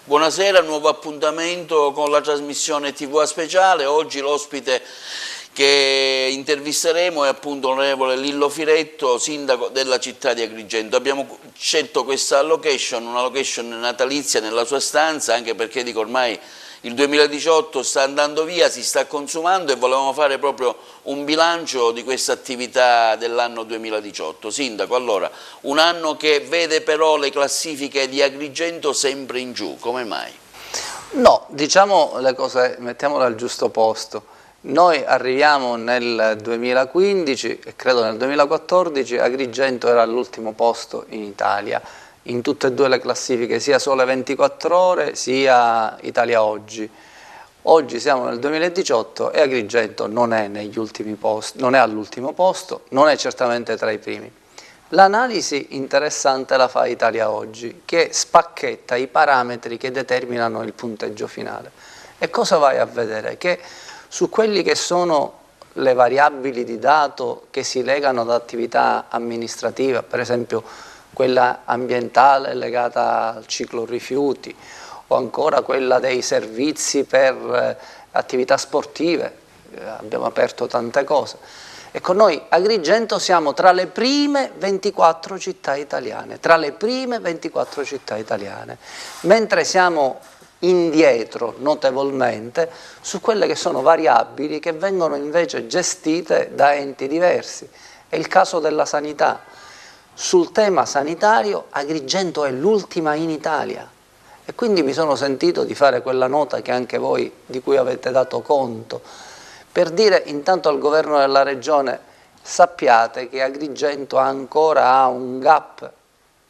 Buonasera, nuovo appuntamento con la trasmissione TV Speciale. Oggi l'ospite che intervisteremo è appunto l'onorevole Lillo Firetto, sindaco della città di Agrigento. Abbiamo scelto questa location, una location natalizia nella sua stanza, anche perché dico ormai il 2018 sta andando via, si sta consumando e volevamo fare proprio un bilancio di questa attività dell'anno 2018. Sindaco, allora, un anno che vede però le classifiche di Agrigento sempre in giù, come mai? No, diciamo le cose, mettiamole al giusto posto. Noi arriviamo nel 2015 e credo nel 2014 Agrigento era all'ultimo posto in Italia, in tutte e due le classifiche, sia Sole 24 Ore sia Italia Oggi. Oggi siamo nel 2018 e Agrigento non è negli ultimi posti, non è all'ultimo posto, non è certamente tra i primi. L'analisi interessante la fa Italia Oggi, che spacchetta i parametri che determinano il punteggio finale. E cosa vai a vedere? Che su quelli che sono le variabili di dato che si legano ad attività amministrativa, per esempio quella ambientale legata al ciclo rifiuti o ancora quella dei servizi per attività sportive, abbiamo aperto tante cose. Ecco, noi Agrigento siamo tra le prime 24 città italiane, mentre siamo indietro notevolmente su quelle che sono variabili che vengono invece gestite da enti diversi. È il caso della sanità. Sul tema sanitario Agrigento è l'ultima in Italia e quindi mi sono sentito di fare quella nota che anche voi di cui avete dato conto, per dire intanto al governo della regione: sappiate che Agrigento ancora ha un gap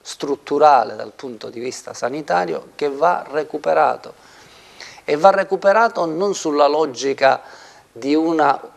strutturale dal punto di vista sanitario che va recuperato, e va recuperato non sulla logica di una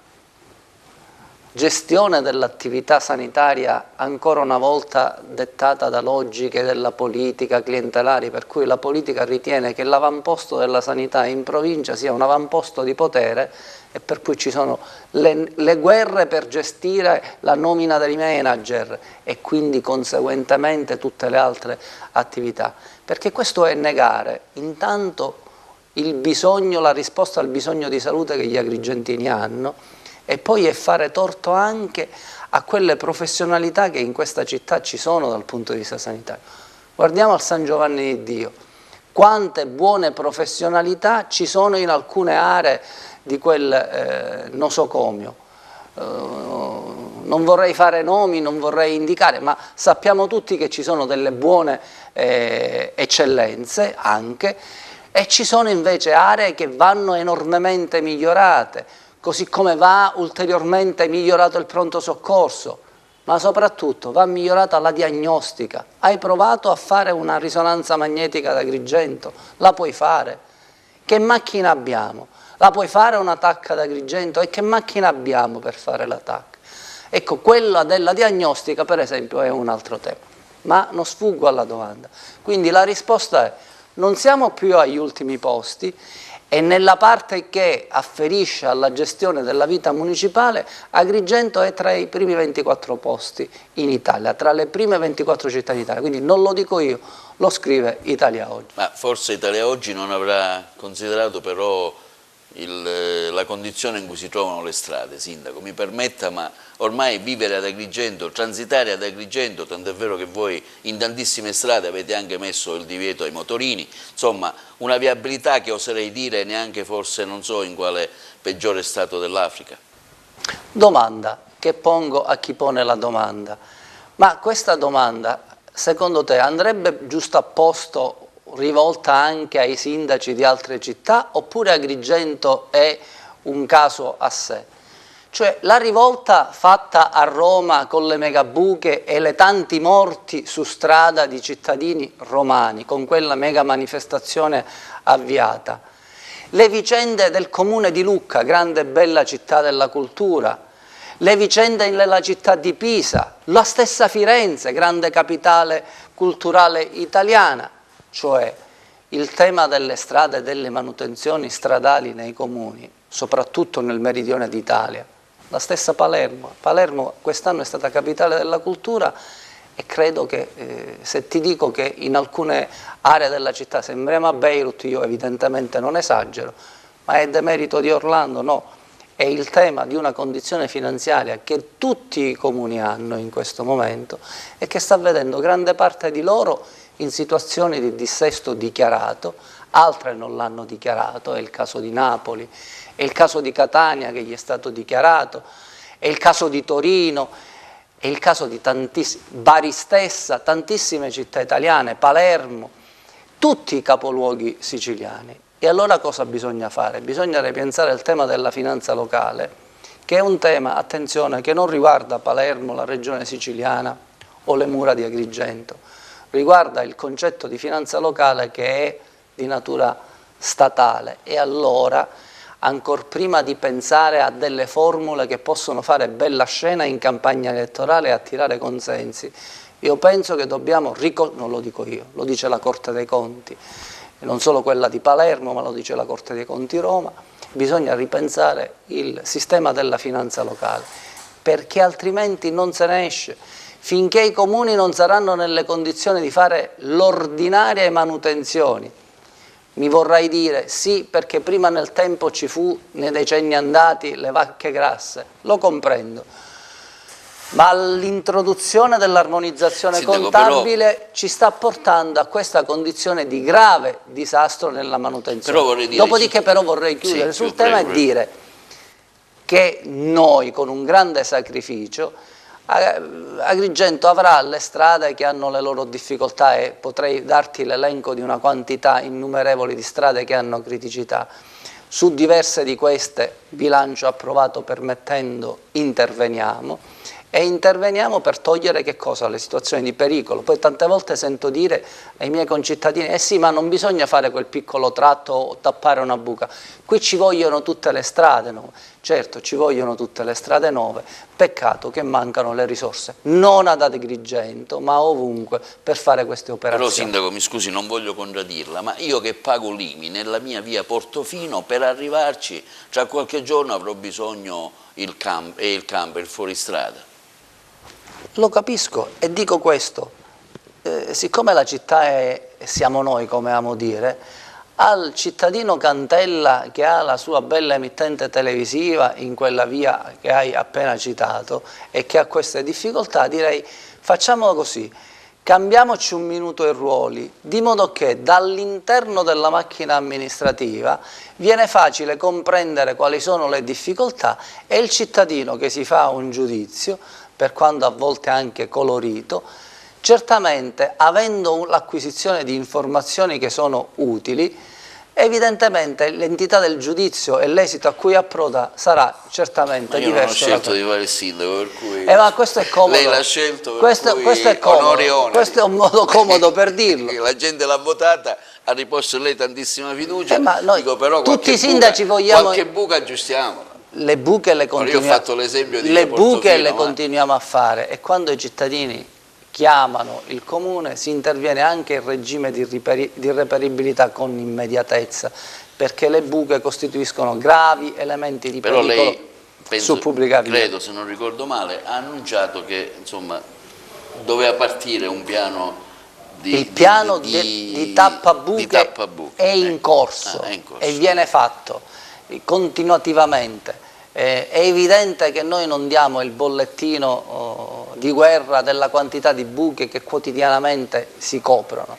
gestione dell'attività sanitaria ancora una volta dettata da logiche della politica clientelari, per cui la politica ritiene che l'avamposto della sanità in provincia sia un avamposto di potere e per cui ci sono le guerre per gestire la nomina dei manager e quindi conseguentemente tutte le altre attività, perché questo è negare intanto il bisogno, la risposta al bisogno di salute che gli agrigentini hanno, e poi è fare torto anche a quelle professionalità che in questa città ci sono dal punto di vista sanitario. Guardiamo al San Giovanni di Dio, quante buone professionalità ci sono in alcune aree di quel nosocomio. Non vorrei fare nomi, non vorrei indicare, ma sappiamo tutti che ci sono delle buone eccellenze anche, e ci sono invece aree che vanno enormemente migliorate, così come va ulteriormente migliorato il pronto soccorso, ma soprattutto va migliorata la diagnostica. Hai provato a fare una risonanza magnetica ad Agrigento? La puoi fare? Che macchina abbiamo? La puoi fare una TAC ad Agrigento? E che macchina abbiamo per fare la TAC? Ecco, quella della diagnostica per esempio è un altro tema, ma non sfuggo alla domanda. Quindi la risposta è: non siamo più agli ultimi posti, e nella parte che afferisce alla gestione della vita municipale Agrigento è tra i primi 24 posti in Italia, tra le prime 24 città in Italia, quindi non lo dico io, lo scrive Italia Oggi. Ma forse Italia Oggi non avrà considerato però la condizione in cui si trovano le strade, Sindaco, mi permetta, ma ormai vivere ad Agrigento, transitare ad Agrigento, tant'è vero che voi in tantissime strade avete anche messo il divieto ai motorini, insomma una viabilità che oserei dire neanche forse non so in quale peggiore stato dell'Africa. Domanda che pongo a chi pone la domanda: ma questa domanda secondo te andrebbe giusto a posto, rivolta anche ai sindaci di altre città, oppure Agrigento è un caso a sé? Cioè la rivolta fatta a Roma con le megabuche e le tanti morti su strada di cittadini romani, con quella mega manifestazione avviata, le vicende del comune di Lucca, grande e bella città della cultura, le vicende nella città di Pisa, la stessa Firenze, grande capitale culturale italiana, cioè il tema delle strade e delle manutenzioni stradali nei comuni, soprattutto nel meridione d'Italia. La stessa Palermo quest'anno è stata capitale della cultura e credo che se ti dico che in alcune aree della città sembriamo a Beirut, io evidentemente non esagero, ma è demerito di Orlando, no. È il tema di una condizione finanziaria che tutti i comuni hanno in questo momento e che sta vedendo grande parte di loro in situazioni di dissesto dichiarato, altre non l'hanno dichiarato, è il caso di Napoli, è il caso di Catania che gli è stato dichiarato, è il caso di Torino, è il caso di Bari stessa, tantissime città italiane, Palermo, tutti i capoluoghi siciliani. E allora cosa bisogna fare? Bisogna ripensare il tema della finanza locale, che è un tema, attenzione, che non riguarda Palermo, la regione siciliana o le mura di Agrigento, riguarda il concetto di finanza locale che è di natura statale. E allora, ancor prima di pensare a delle formule che possono fare bella scena in campagna elettorale e attirare consensi, io penso che dobbiamo, non lo dico io, lo dice la Corte dei Conti, non solo quella di Palermo, ma lo dice la Corte dei Conti Roma, bisogna ripensare il sistema della finanza locale, perché altrimenti non se ne esce. Finché i comuni non saranno nelle condizioni di fare l'ordinaria manutenzioni, mi vorrai dire sì, perché prima nel tempo ci fu, nei decenni andati, le vacche grasse, lo comprendo. Ma l'introduzione dell'armonizzazione contabile ci sta portando a questa condizione di grave disastro nella manutenzione. Dopodiché però vorrei chiudere sul tema e dire che noi con un grande sacrificio, Agrigento avrà le strade che hanno le loro difficoltà e potrei darti l'elenco di una quantità innumerevoli di strade che hanno criticità. Su diverse di queste, bilancio approvato permettendo, interveniamo. E interveniamo per togliere che cosa? Le situazioni di pericolo. Poi tante volte sento dire ai miei concittadini sì, ma non bisogna fare quel piccolo tratto o tappare una buca, qui ci vogliono tutte le strade nuove. Certo, ci vogliono tutte le strade nuove, peccato che mancano le risorse, non ad Agrigento ma ovunque per fare queste operazioni. Però Sindaco, mi scusi, non voglio contraddirla, ma io che pago l'IMI nella mia via Portofino, per arrivarci tra qualche giorno avrò bisogno il camper, il fuoristrada. Lo capisco e dico questo, siccome la città siamo noi, come amo dire, al cittadino Cantella che ha la sua bella emittente televisiva in quella via che hai appena citato e che ha queste difficoltà, direi facciamolo così, cambiamoci un minuto i ruoli, di modo che dall'interno della macchina amministrativa viene facile comprendere quali sono le difficoltà e il cittadino che si fa un giudizio, per quanto a volte anche colorito, certamente avendo l'acquisizione di informazioni che sono utili, evidentemente l'entità del giudizio e l'esito a cui approda sarà certamente diverso. Ma io non ho scelto di fare il sindaco, per cui ma questo è comodo. Lei l'ha scelto, per questo è comodo. Questo è un modo comodo per dirlo. La gente l'ha votata, ha riposto in lei tantissima fiducia, ma noi, dico, però tutti i sindaci vogliamo... Qualche buca aggiustiamola. Le buche le continuiamo, io ho fatto l'esempio di le buche le continuiamo a fare e quando i cittadini chiamano il comune si interviene anche in regime di reperibilità con immediatezza, perché le buche costituiscono gravi elementi di pericolo. Però lei, penso, su pubblica via. Credo, se non ricordo male, ha annunciato che insomma doveva partire un piano di tappabuche è in corso e viene fatto continuativamente. È evidente che noi non diamo il bollettino di guerra della quantità di buche che quotidianamente si coprono,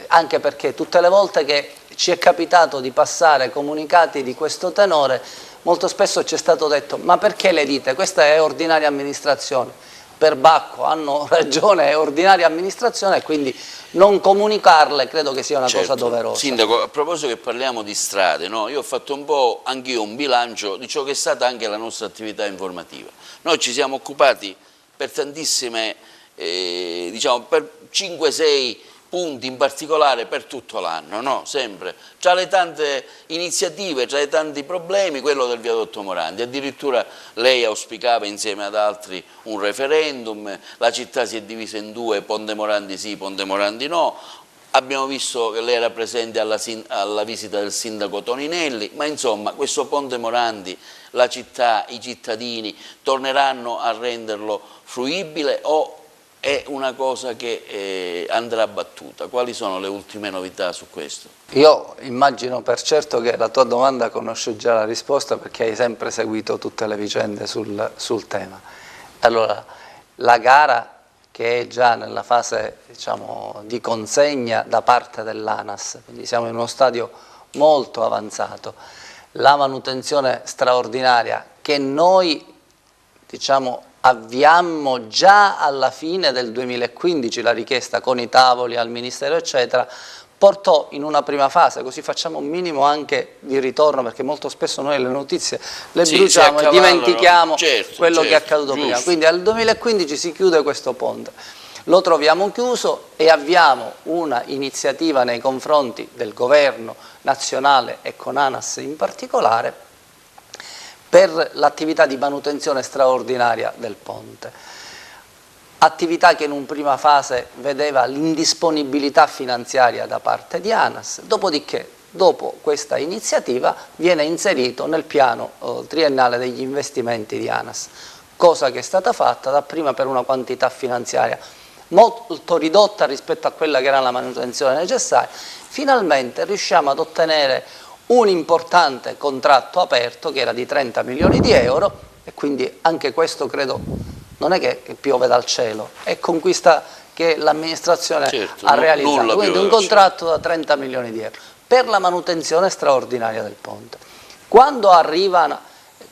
anche perché tutte le volte che ci è capitato di passare comunicati di questo tenore, molto spesso ci è stato detto ma perché le dite? Questa è ordinaria amministrazione. Per Bacco hanno ragione, è ordinaria amministrazione e quindi non comunicarle credo che sia una cosa doverosa. Sindaco, a proposito che parliamo di strade, no? Io ho fatto un po' anch'io un bilancio di ciò che è stata anche la nostra attività informativa. Noi ci siamo occupati per tantissime, diciamo per 5-6 punti in particolare per tutto l'anno, no? Sempre. Tra le tante iniziative, tra i tanti problemi, quello del viadotto Morandi. Addirittura lei auspicava insieme ad altri un referendum, la città si è divisa in due, Ponte Morandi sì, Ponte Morandi no. Abbiamo visto che lei era presente alla visita del sindaco Toninelli, ma insomma questo Ponte Morandi, la città, i cittadini torneranno a renderlo fruibile o è una cosa che andrà battuta. Quali sono le ultime novità su questo? Io immagino per certo che la tua domanda conosce già la risposta, perché hai sempre seguito tutte le vicende sul tema. Allora, la gara che è già nella fase, diciamo, di consegna da parte dell'ANAS, quindi siamo in uno stadio molto avanzato, la manutenzione straordinaria che noi, diciamo, avviammo già alla fine del 2015, la richiesta con i tavoli al Ministero eccetera, portò in una prima fase, così facciamo un minimo anche di ritorno, perché molto spesso noi le notizie le bruciamo e dimentichiamo quello che è accaduto prima. Quindi al 2015 si chiude questo ponte, lo troviamo chiuso e avviamo una iniziativa nei confronti del governo nazionale e con ANAS in particolare per l'attività di manutenzione straordinaria del ponte. Attività che in una prima fase vedeva l'indisponibilità finanziaria da parte di ANAS, dopodiché, dopo questa iniziativa, viene inserito nel piano triennale degli investimenti di ANAS, cosa che è stata fatta dapprima per una quantità finanziaria molto ridotta rispetto a quella che era la manutenzione necessaria. Finalmente riusciamo ad ottenere un importante contratto aperto che era di 30 milioni di euro e quindi anche questo credo non è che piove dal cielo, è conquista che l'amministrazione ha realizzato, quindi un contratto da 30 milioni di euro per la manutenzione straordinaria del ponte. Quando arriva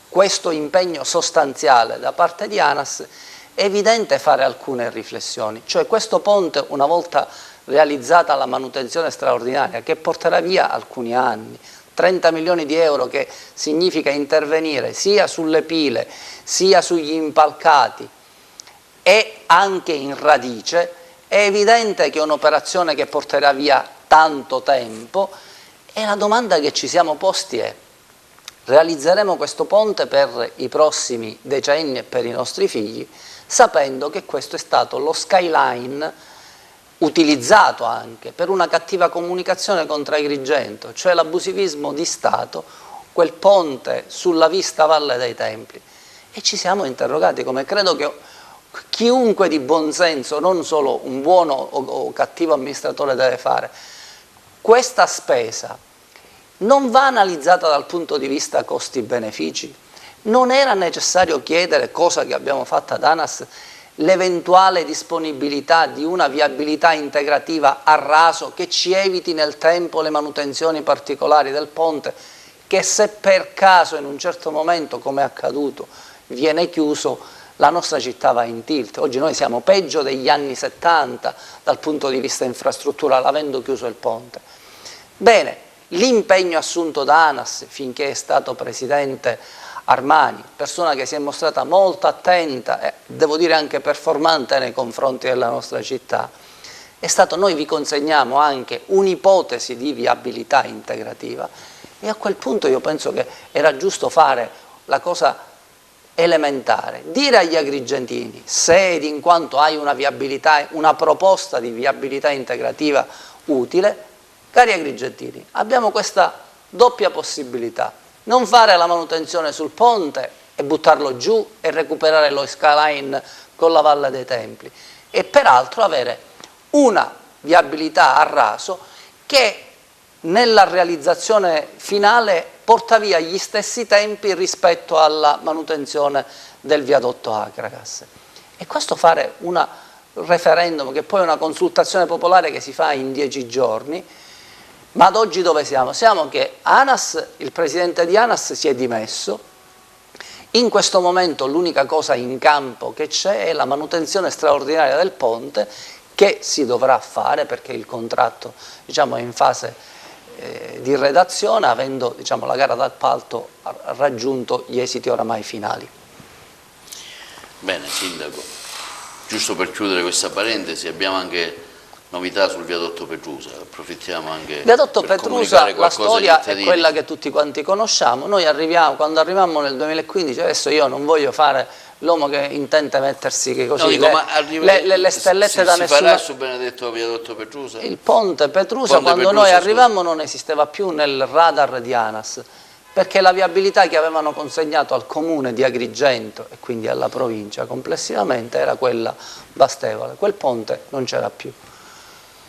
questo impegno sostanziale da parte di ANAS è evidente fare alcune riflessioni, cioè questo ponte, una volta realizzata la manutenzione straordinaria che porterà via alcuni anni, 30 milioni di euro, che significa intervenire sia sulle pile sia sugli impalcati e anche in radice, è evidente che è un'operazione che porterà via tanto tempo e la domanda che ci siamo posti è: realizzeremo questo ponte per i prossimi decenni e per i nostri figli, sapendo che questo è stato lo skyline utilizzato anche per una cattiva comunicazione contro Agrigento, cioè l'abusivismo di Stato, quel ponte sulla vista Valle dei Templi. E ci siamo interrogati, come credo che chiunque di buon senso, non solo un buono o cattivo amministratore, deve fare. Questa spesa non va analizzata dal punto di vista costi-benefici. Non era necessario chiedere, cosa che abbiamo fatto ad ANAS, l'eventuale disponibilità di una viabilità integrativa a raso che ci eviti nel tempo le manutenzioni particolari del ponte, che se per caso in un certo momento, come è accaduto, viene chiuso, la nostra città va in tilt. Oggi noi siamo peggio degli anni 70 dal punto di vista infrastrutturale, avendo chiuso il ponte. Bene, l'impegno assunto da ANAS finché è stato presidente Armani, persona che si è mostrata molto attenta e devo dire anche performante nei confronti della nostra città, è stato: noi vi consegniamo anche un'ipotesi di viabilità integrativa. E a quel punto io penso che era giusto fare la cosa elementare, dire agli agrigentini: se ed in quanto hai una viabilità, una proposta di viabilità integrativa utile, cari agrigentini, abbiamo questa doppia possibilità: non fare la manutenzione sul ponte e buttarlo giù e recuperare lo skyline con la Valle dei Templi, e peraltro avere una viabilità a raso che nella realizzazione finale porta via gli stessi tempi rispetto alla manutenzione del viadotto Acragas. E questo fare un referendum, che poi è una consultazione popolare che si fa in 10 giorni, ma ad oggi dove siamo? Siamo che ANAS, il presidente di ANAS si è dimesso, in questo momento l'unica cosa in campo che c'è è la manutenzione straordinaria del ponte, che si dovrà fare perché il contratto, diciamo, è in fase di redazione, avendo, diciamo, la gara d'appalto raggiunto gli esiti oramai finali. Bene, Sindaco, giusto per chiudere questa parentesi, abbiamo anche novità sul viadotto Petrusa, approfittiamo anche viadotto per Petrusa, la storia è quella che tutti quanti conosciamo. Noi quando arrivammo nel 2015, adesso io non voglio fare l'uomo che intende mettersi che così, no, dico, le stellette da nessuna... Si farà su benedetto viadotto Petrusa? Il ponte Petrusa, quando noi arrivammo, non esisteva più nel radar di ANAS. perché la viabilità che avevano consegnato al comune di Agrigento e quindi alla provincia complessivamente era quella bastevole. Quel ponte non c'era più.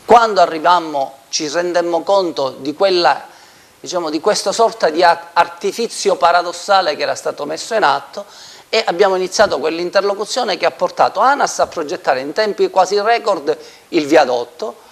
Quando arrivammo ci rendemmo conto di quella, diciamo, di questa sorta di artifizio paradossale che era stato messo in atto, e abbiamo iniziato quell'interlocuzione che ha portato ANAS a progettare in tempi quasi record il viadotto.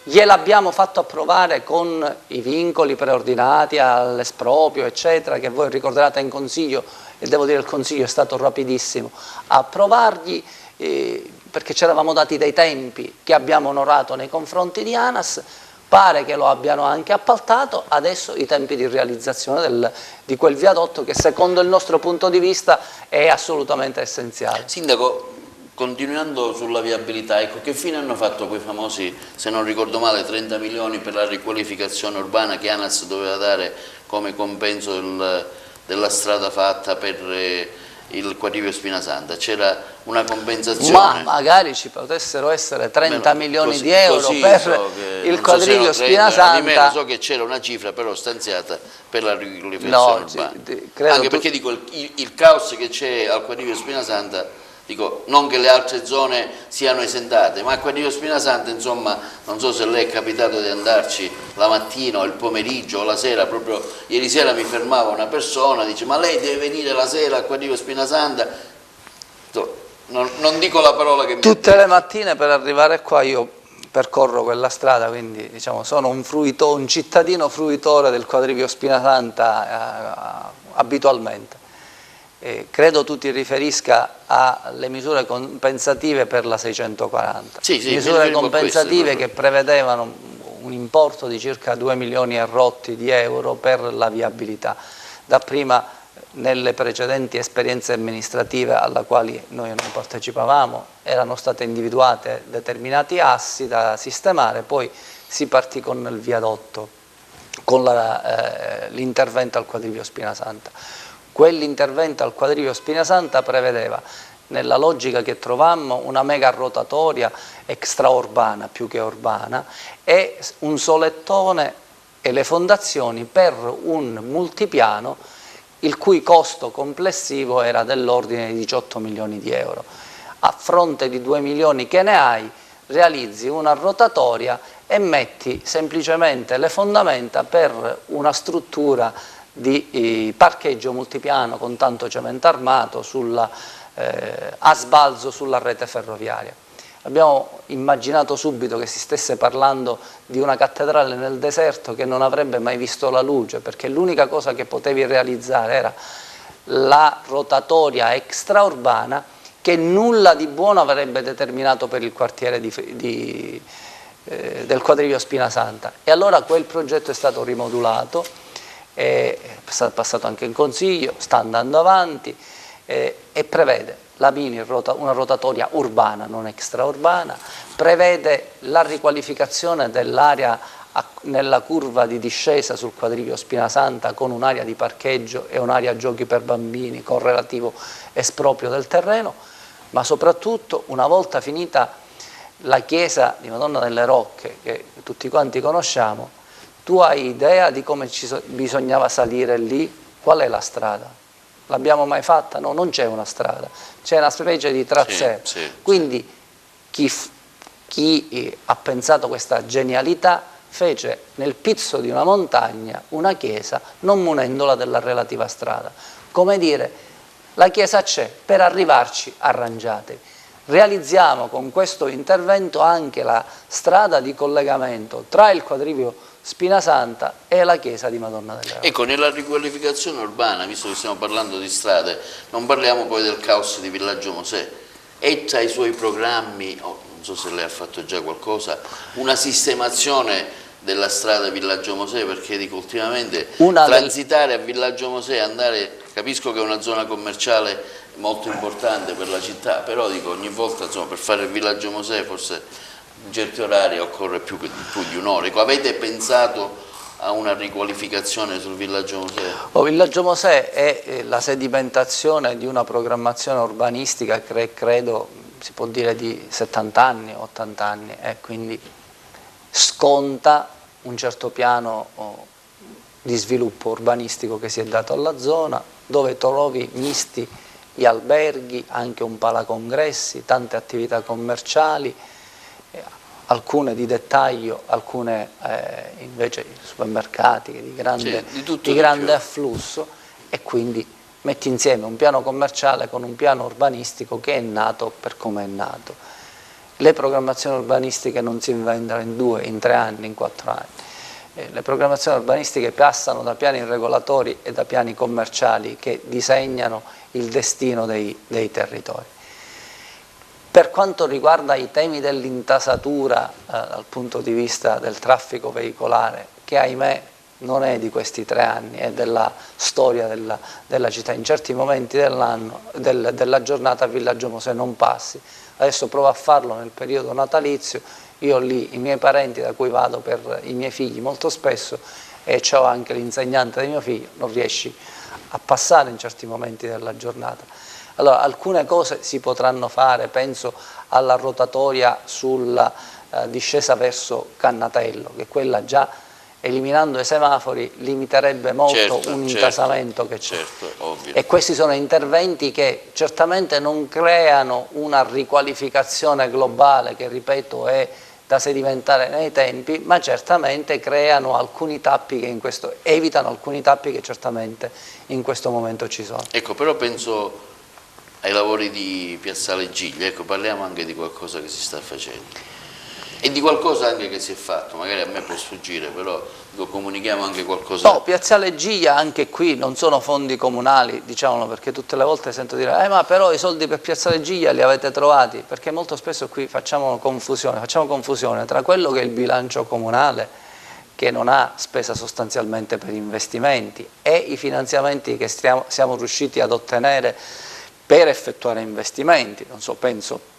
Gliel'abbiamo fatto approvare con i vincoli preordinati all'esproprio, eccetera, che voi ricorderete in consiglio, e devo dire il consiglio è stato rapidissimo a approvargli, perché ci eravamo dati dei tempi che abbiamo onorato nei confronti di ANAS. Pare che lo abbiano anche appaltato, adesso i tempi di realizzazione di quel viadotto, che secondo il nostro punto di vista è assolutamente essenziale. Sindaco, continuando sulla viabilità, ecco, che fine hanno fatto quei famosi, se non ricordo male, 30 milioni per la riqualificazione urbana che ANAS doveva dare come compenso della strada fatta per il quadrivio Spinasanta? C'era una compensazione? Ma magari ci potessero essere 30 milioni di euro per il quadrivio Spinasanta. So che c'era una cifra però stanziata per la riqualificazione urbana. Anche perché dico, il caos che c'è al quadrivio Spinasanta, dico, non che le altre zone siano esentate, ma a quadrivio Spinasanta, insomma, non so se lei è capitato di andarci la mattina o il pomeriggio o la sera. Proprio ieri sera mi fermava una persona, dice: ma lei deve venire la sera a quadrivio Spinasanta. Non dico la parola che mi tutte le mattine per arrivare qua io percorro quella strada, quindi diciamo sono un cittadino fruitore del quadrivio Spinasanta abitualmente. Credo tu ti riferisca alle misure compensative per la 640. Sì, misure compensative che prevedevano un importo di circa 2 milioni e rotti di euro per la viabilità. Dapprima, nelle precedenti esperienze amministrative alla quali noi non partecipavamo, erano state individuate determinati assi da sistemare, poi si partì con il viadotto, con l'intervento al quadrivio Spinasanta. Quell'intervento al quadrivio Spinasanta prevedeva, nella logica che trovammo, una mega rotatoria extraurbana più che urbana e un solettone e le fondazioni per un multipiano il cui costo complessivo era dell'ordine di 18 milioni di euro. A fronte di 2 milioni che ne hai, realizzi una rotatoria e metti semplicemente le fondamenta per una struttura di parcheggio multipiano con tanto cemento armato a sbalzo sulla rete ferroviaria. Abbiamo immaginato subito che si stesse parlando di una cattedrale nel deserto che non avrebbe mai visto la luce, perché l'unica cosa che potevi realizzare era la rotatoria extraurbana, che nulla di buono avrebbe determinato per il quartiere del quadrivio Spinasanta. E allora quel progetto è stato rimodulato, è passato anche in consiglio, sta andando avanti e prevede una rotatoria urbana, non extraurbana, prevede la riqualificazione dell'area nella curva di discesa sul quadrivio Spinasanta con un'area di parcheggio e un'area giochi per bambini con relativo esproprio del terreno, ma soprattutto, una volta finita la chiesa di Madonna delle Rocche, che tutti quanti conosciamo, tu hai idea di come bisognava salire lì? Qual è la strada? L'abbiamo mai fatta? No, non c'è una strada, c'è una specie di tracciato. Quindi chi ha pensato questa genialità fece nel pizzo di una montagna una chiesa non munendola della relativa strada. Come dire, la chiesa c'è, per arrivarci arrangiatevi. Realizziamo con questo intervento anche la strada di collegamento tra il quadrivio Spinasanta e la chiesa di Madonna delle Rocche. Ecco, nella riqualificazione urbana, visto che stiamo parlando di strade, non parliamo poi del caos di Villaggio Mosè. È tra i suoi programmi, non so se lei ha fatto già qualcosa, una sistemazione della strada Villaggio Mosè, perché dico, ultimamente transitare a Villaggio Mosè, andare, capisco che è una zona commerciale molto importante per la città, però dico, ogni volta, insomma, per fare il Villaggio Mosè forse in certi orari occorre più di un'ora. Avete pensato a una riqualificazione sul Villaggio Mosè? Villaggio Mosè è la sedimentazione di una programmazione urbanistica che credo si può dire di 70 anni, 80 anni, e quindi sconta un certo piano di sviluppo urbanistico che si è dato alla zona, dove trovi misti gli alberghi, anche un palacongressi, tante attività commerciali, alcune di dettaglio, alcune invece supermercati di grande afflusso, e quindi metti insieme un piano commerciale con un piano urbanistico che è nato per come è nato. Le programmazioni urbanistiche non si inventano in 2, in 3 anni, in 4 anni. Le programmazioni urbanistiche passano da piani regolatori e da piani commerciali che disegnano il destino dei territori. Per quanto riguarda i temi dell'intasatura dal punto di vista del traffico veicolare, che ahimè non è di questi 3 anni, è della storia della città, in certi momenti dell'anno, della giornata a Villaggio Mosè non passi, adesso provo a farlo nel periodo natalizio, io lì i miei parenti da cui vado per i miei figli molto spesso, e c'ho anche l'insegnante di mio figlio, non riesci a passare in certi momenti della giornata. Allora, alcune cose si potranno fare, penso alla rotatoria sulla discesa verso Cannatello, che quella già, eliminando i semafori, limiterebbe molto un intasamento che c'è. E questi sono interventi che certamente non creano una riqualificazione globale, che ripeto è da sedimentare nei tempi, ma certamente creano alcuni tappi che evitano alcuni tappi che certamente in questo momento ci sono. Ecco, però penso ai lavori di Piazzale Giglia, ecco, parliamo anche di qualcosa che si sta facendo e di qualcosa anche che si è fatto, magari a me può sfuggire, però lo comunichiamo anche qualcosa. No, Piazzale Giglia anche qui non sono fondi comunali, diciamolo, perché tutte le volte sento dire ma però i soldi per Piazzale Giglia li avete trovati, perché molto spesso qui facciamo confusione tra quello che è il bilancio comunale, che non ha spesa sostanzialmente per investimenti, e i finanziamenti che siamo riusciti ad ottenere per effettuare investimenti. Non so, penso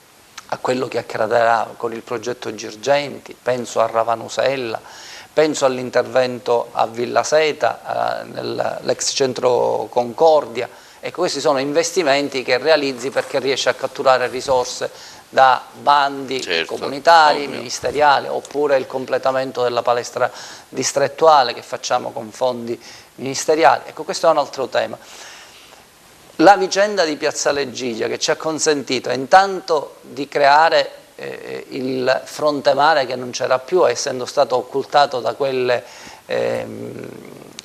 a quello che accadrà con il progetto Girgenti, penso a Ravanusella, penso all'intervento a Villa Seta, nell'ex centro Concordia. Ecco, questi sono investimenti che realizzi perché riesci a catturare risorse da bandi comunitari, ministeriali, oppure il completamento della palestra distrettuale che facciamo con fondi ministeriali. Ecco, questo è un altro tema. La vicenda di Piazzale Giglia, che ci ha consentito intanto di creare il fronte mare che non c'era più, essendo stato occultato da quelle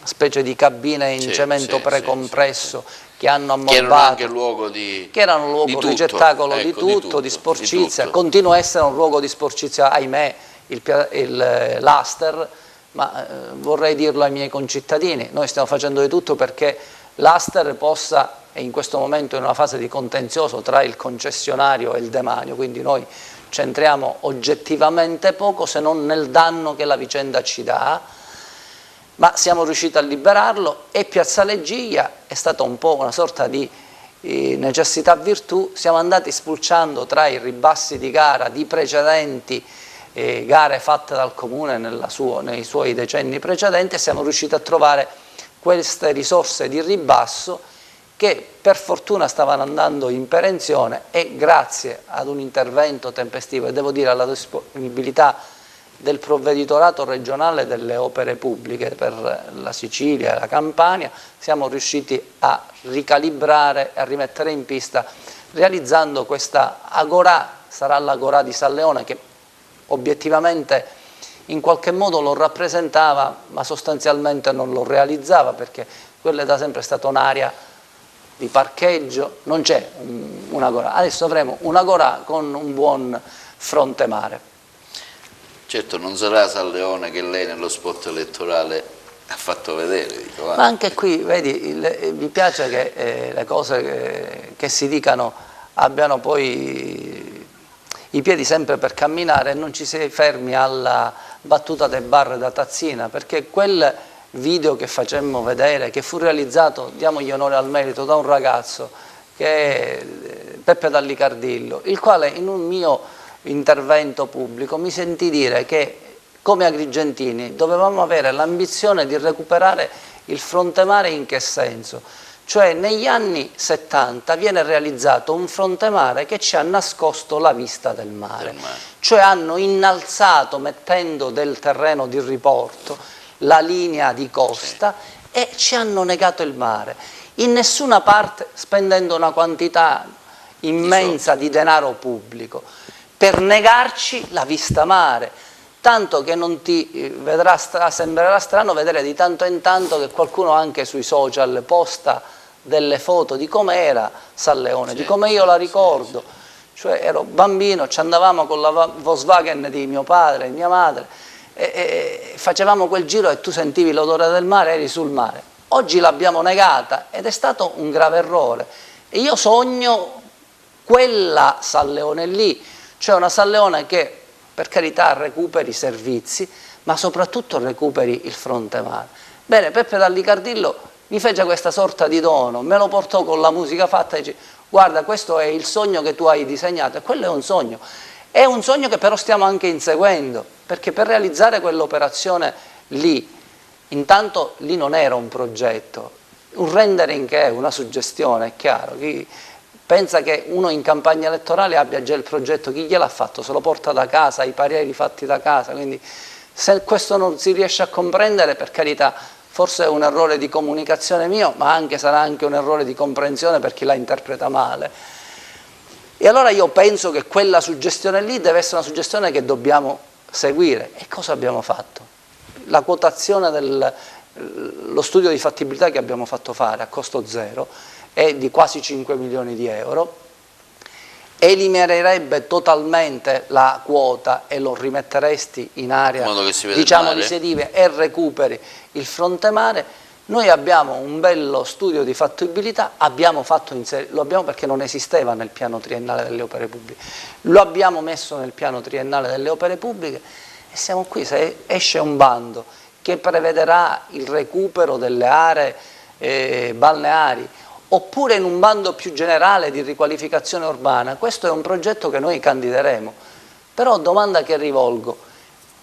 specie di cabine in cemento precompresso che hanno ammorbato, che erano anche luogo di ricettacolo, ecco, di tutto, di sporcizia, continua a essere un luogo di sporcizia, ahimè, l'Aster, ma vorrei dirlo ai miei concittadini, noi stiamo facendo di tutto perché l'Aster possa, è in questo momento in una fase di contenzioso tra il concessionario e il demanio, quindi noi c'entriamo oggettivamente poco, se non nel danno che la vicenda ci dà, ma siamo riusciti a liberarlo, e Piazzale Giglia è stata un po' una sorta di necessità virtù. Siamo andati spulciando tra i ribassi di gara di precedenti gare fatte dal Comune nei suoi decenni precedenti, e siamo riusciti a trovare queste risorse di ribasso che per fortuna stavano andando in perenzione, e grazie ad un intervento tempestivo e devo dire alla disponibilità del provveditorato regionale delle opere pubbliche per la Sicilia e la Campania siamo riusciti a ricalibrare e a rimettere in pista, realizzando questa agorà. Sarà l'agorà di San Leone, che obiettivamente in qualche modo lo rappresentava, ma sostanzialmente non lo realizzava, perché quella è da sempre stata un'area di parcheggio, non c'è un'agorà. Adesso avremo un'agorà con un buon fronte mare. Certo, non sarà San Leone che lei nello spot elettorale ha fatto vedere. Dico, ma anche qui, vedi, mi piace che le cose che si dicano abbiano poi i piedi sempre per camminare e non ci si fermi alla battuta dei bar da tazzina, perché quel video che facemmo vedere, che fu realizzato, diamogli onore al merito, da un ragazzo che è Peppe Dallicardillo, il quale in un mio intervento pubblico mi sentì dire che come agrigentini dovevamo avere l'ambizione di recuperare il fronte mare. In che senso? Cioè negli anni 70 viene realizzato un fronte mare che ci ha nascosto la vista del mare, cioè hanno innalzato, mettendo del terreno di riporto, la linea di costa e ci hanno negato il mare. In nessuna parte spendendo una quantità immensa di denaro pubblico per negarci la vista mare, tanto che non ti sembrerà strano vedere di tanto in tanto che qualcuno anche sui social posta delle foto di com'era San Leone, di come io la ricordo, cioè ero bambino, ci andavamo con la Volkswagen di mio padre e mia madre e facevamo quel giro e tu sentivi l'odore del mare, eri sul mare. Oggi l'abbiamo negata ed è stato un grave errore e io sogno quella San Leone lì, cioè una San Leone che per carità recuperi i servizi ma soprattutto recuperi il fronte mare. Bene, Peppe Dallicardillo mi fece questa sorta di dono, me lo portò con la musica fatta e dice: guarda, questo è il sogno che tu hai disegnato, e quello è un sogno che però stiamo anche inseguendo, perché per realizzare quell'operazione lì, intanto lì non era un progetto, un rendering che è una suggestione, è chiaro. Chi pensa che uno in campagna elettorale abbia già il progetto, chi gliel'ha fatto? Se lo porta da casa, i pareri fatti da casa, quindi se questo non si riesce a comprendere, per carità, forse è un errore di comunicazione mio, ma sarà anche un errore di comprensione per chi la interpreta male. E allora io penso che quella suggestione lì deve essere una suggestione che dobbiamo seguire. E cosa abbiamo fatto? La quotazione lo studio di fattibilità che abbiamo fatto fare a costo zero è di quasi 5 milioni di euro, eliminerebbe totalmente la quota e lo rimetteresti in area, diciamo, di sedime e recuperi il fronte mare. Noi abbiamo un bello studio di fattibilità, lo abbiamo perché non esisteva nel piano triennale delle opere pubbliche, lo abbiamo messo nel piano triennale delle opere pubbliche e siamo qui. Se esce un bando che prevederà il recupero delle aree balneari, oppure in un bando più generale di riqualificazione urbana, questo è un progetto che noi candideremo. Però domanda che rivolgo: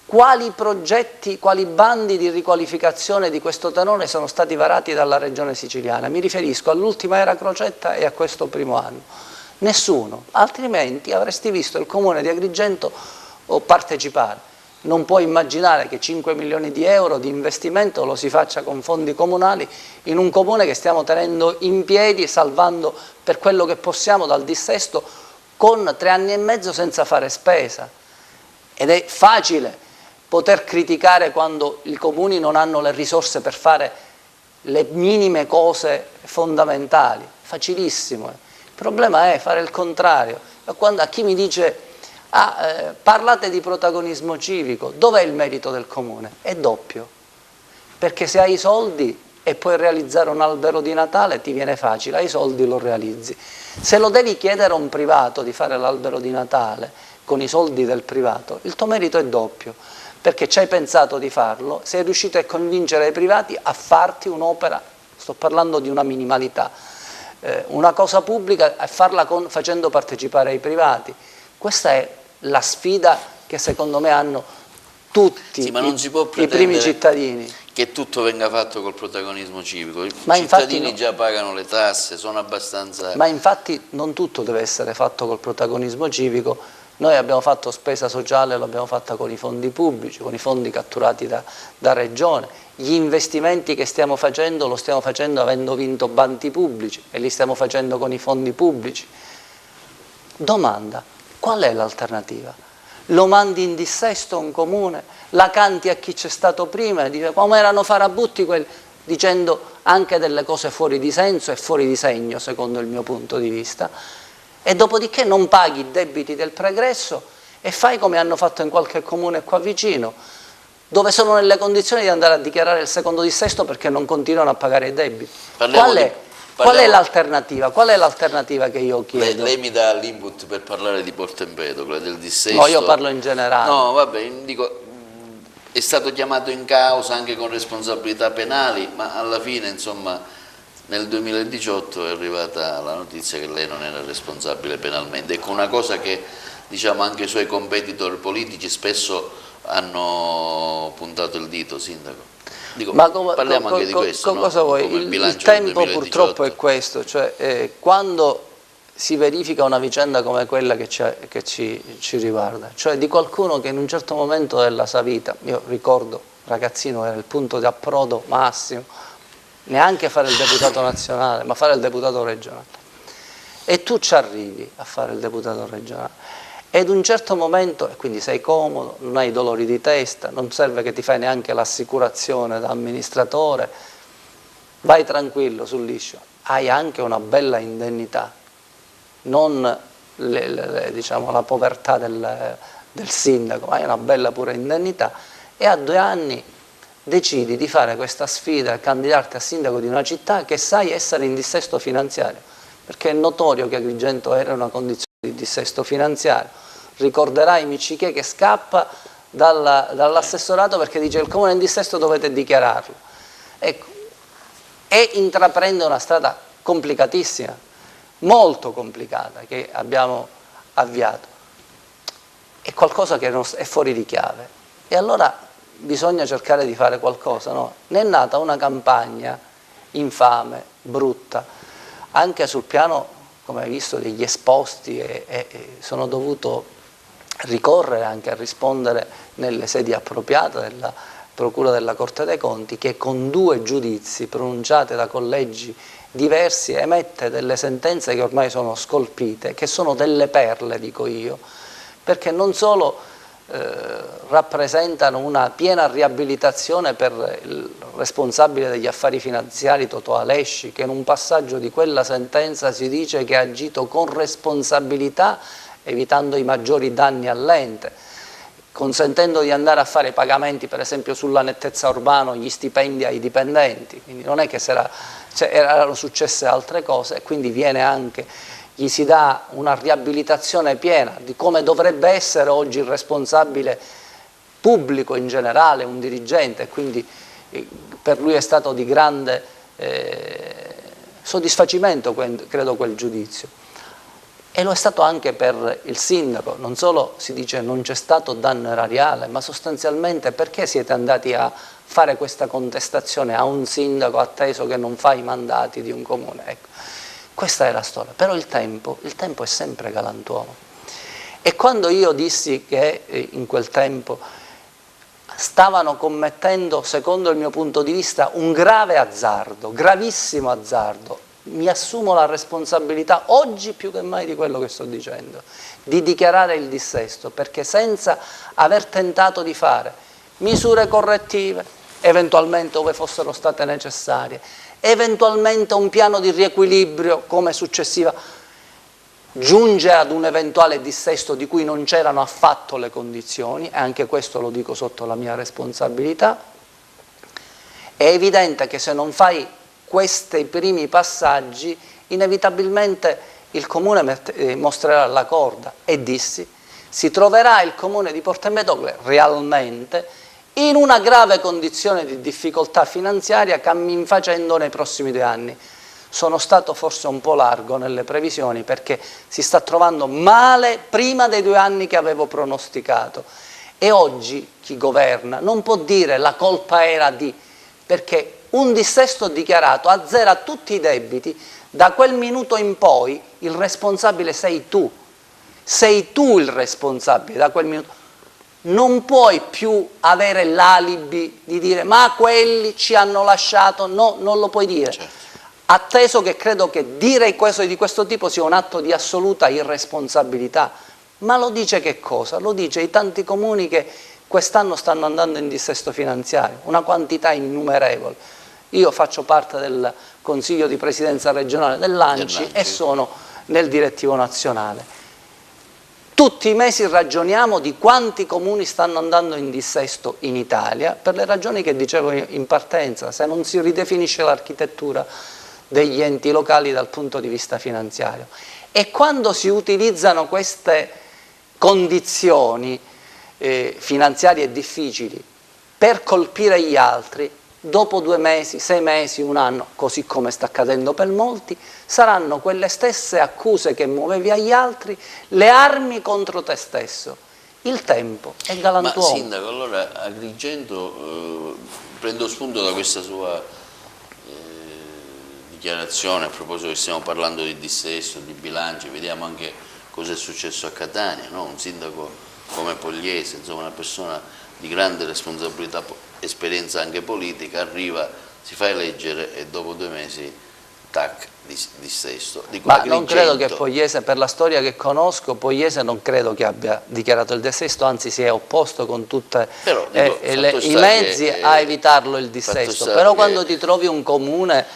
quali progetti, quali bandi di riqualificazione di questo tenore sono stati varati dalla Regione Siciliana? Mi riferisco all'ultima era Crocetta e a questo primo anno. Nessuno, altrimenti avresti visto il Comune di Agrigento partecipare. Non puoi immaginare che 5 milioni di euro di investimento lo si faccia con fondi comunali in un comune che stiamo tenendo in piedi, salvando per quello che possiamo dal dissesto, con 3 anni e mezzo senza fare spesa. Ed è facile poter criticare quando i comuni non hanno le risorse per fare le minime cose fondamentali, facilissimo. Il problema è fare il contrario. Quando a chi mi dice parlate di protagonismo civico, dov'è il merito del comune? È doppio, perché se hai i soldi e puoi realizzare un albero di Natale ti viene facile, hai i soldi, lo realizzi. Se lo devi chiedere a un privato di fare l'albero di Natale con i soldi del privato, il tuo merito è doppio, perché ci hai pensato di farlo, sei riuscito a convincere i privati a farti un'opera, sto parlando di una minimalità, una cosa pubblica, a farla facendo partecipare i privati. Questa è la sfida che secondo me hanno tutti ma non si può i primi cittadini. Che tutto venga fatto col protagonismo civico. I ma cittadini già pagano le tasse, sono abbastanza... Ma infatti non tutto deve essere fatto col protagonismo civico. Noi abbiamo fatto spesa sociale, l'abbiamo fatta con i fondi pubblici, con i fondi catturati da Regione. Gli investimenti che stiamo facendo lo stiamo facendo avendo vinto bandi pubblici e li stiamo facendo con i fondi pubblici. Domanda: qual è l'alternativa? Lo mandi in dissesto un comune, la canti a chi c'è stato prima e dice come erano farabutti quelli, dicendo anche delle cose fuori di senso e fuori di segno secondo il mio punto di vista, e dopodiché non paghi i debiti del pregresso e fai come hanno fatto in qualche comune qua vicino, dove sono nelle condizioni di andare a dichiarare il secondo dissesto perché non continuano a pagare i debiti. Qual è l'alternativa? Qual è l'alternativa che io chiedo? Lei mi dà l'input per parlare di Porto Empedocle, del dissesto. No, io parlo in generale. No, vabbè, dico, è stato chiamato in causa anche con responsabilità penali, ma alla fine, insomma, nel 2018 è arrivata la notizia che lei non era responsabile penalmente. Ecco, una cosa che, diciamo, anche i suoi competitor politici spesso hanno puntato il dito, Sindaco. Dico, parliamo anche di questo, cosa vuoi? Il tempo purtroppo è questo, cioè quando si verifica una vicenda come quella che ci riguarda, cioè di qualcuno che in un certo momento della sua vita, io ricordo ragazzino era il punto di approdo massimo, neanche fare il deputato nazionale, ma fare il deputato regionale. E tu ci arrivi a fare il deputato regionale. Ed un certo momento, e quindi sei comodo, non hai dolori di testa, non serve che ti fai neanche l'assicurazione da amministratore, vai tranquillo sul liscio, hai anche una bella indennità, non diciamo, la povertà del sindaco, hai una bella pure indennità, e a 2 anni decidi di fare questa sfida e candidarti a sindaco di una città che sai essere in dissesto finanziario, perché è notorio che Agrigento era in una condizione di dissesto finanziario. Ricorderai Miccichè che scappa dall'assessorato perché dice il comune è in dissesto, dovete dichiararlo. Ecco, e intraprende una strada complicatissima, molto complicata, che abbiamo avviato. È qualcosa che è fuori di chiave. E allora bisogna cercare di fare qualcosa, no? Ne è nata una campagna infame, brutta, anche sul piano, come hai visto, degli esposti, e sono dovuto ricorrere anche a rispondere nelle sedi appropriate della Procura della Corte dei Conti, che con 2 giudizi pronunciati da collegi diversi emette delle sentenze che ormai sono scolpite, che sono delle perle, dico io, perché non solo rappresentano una piena riabilitazione per il responsabile degli affari finanziari Totò Alesci, che in un passaggio di quella sentenza si dice che ha agito con responsabilità evitando i maggiori danni all'ente, consentendo di andare a fare pagamenti per esempio sulla nettezza urbana, gli stipendi ai dipendenti, quindi non è che erano successe altre cose, e quindi viene anche, gli si dà una riabilitazione piena di come dovrebbe essere oggi il responsabile pubblico in generale, un dirigente, e quindi per lui è stato di grande soddisfacimento, credo, quel giudizio. E lo è stato anche per il sindaco, non solo si dice non c'è stato danno erariale, ma sostanzialmente perché siete andati a fare questa contestazione a un sindaco atteso che non fa i mandati di un comune? Ecco, questa è la storia, però il tempo è sempre galantuomo. E quando io dissi che in quel tempo stavano commettendo, secondo il mio punto di vista, un grave azzardo, gravissimo azzardo, mi assumo la responsabilità, oggi più che mai di quello che sto dicendo, di dichiarare il dissesto, perché senza aver tentato di fare misure correttive, eventualmente ove fossero state necessarie, eventualmente un piano di riequilibrio come successiva, giunge ad un eventuale dissesto di cui non c'erano affatto le condizioni, e anche questo lo dico sotto la mia responsabilità. È evidente che se non fai questi primi passaggi, inevitabilmente il comune mostrerà la corda, e dissi, si troverà il comune di Porto Empedocle realmente in una grave condizione di difficoltà finanziaria facendo nei prossimi 2 anni. Sono stato forse un po' largo nelle previsioni, perché si sta trovando male prima dei 2 anni che avevo pronosticato, e oggi chi governa non può dire la colpa era di, perché un dissesto dichiarato azzera tutti i debiti, da quel minuto in poi il responsabile sei tu il responsabile da quel minuto. Non puoi più avere l'alibi di dire ma quelli ci hanno lasciato, no, non lo puoi dire. Certo. Atteso che credo che dire cose di questo tipo sia un atto di assoluta irresponsabilità. Ma lo dice che cosa? Lo dice i tanti comuni che quest'anno stanno andando in dissesto finanziario, una quantità innumerevole. Io faccio parte del Consiglio di Presidenza regionale dell'ANCI e sono nel direttivo nazionale. Tutti i mesi ragioniamo di quanti comuni stanno andando in dissesto in Italia, per le ragioni che dicevo in partenza, se non si ridefinisce l'architettura degli enti locali dal punto di vista finanziario. E quando si utilizzano queste condizioni finanziarie difficili per colpire gli altri, dopo 2 mesi, 6 mesi, 1 anno, così come sta accadendo per molti, saranno quelle stesse accuse che muovevi agli altri, le armi contro te stesso. Il tempo è galantuomo. Ma Sindaco, allora Agrigento, prendo spunto da questa sua dichiarazione, a proposito che stiamo parlando di dissesto, di bilanci, vediamo anche cosa è successo a Catania, no? Un sindaco come Pogliese, insomma una persona di grande responsabilità, esperienza anche politica, arriva, si fa eleggere e dopo 2 mesi, tac, dissesto. Ma non credo che Pogliese, per la storia che conosco, Pogliese non credo che abbia dichiarato il dissesto, anzi si è opposto con tutti i mezzi a evitarlo il dissesto. Però quando ti trovi un comune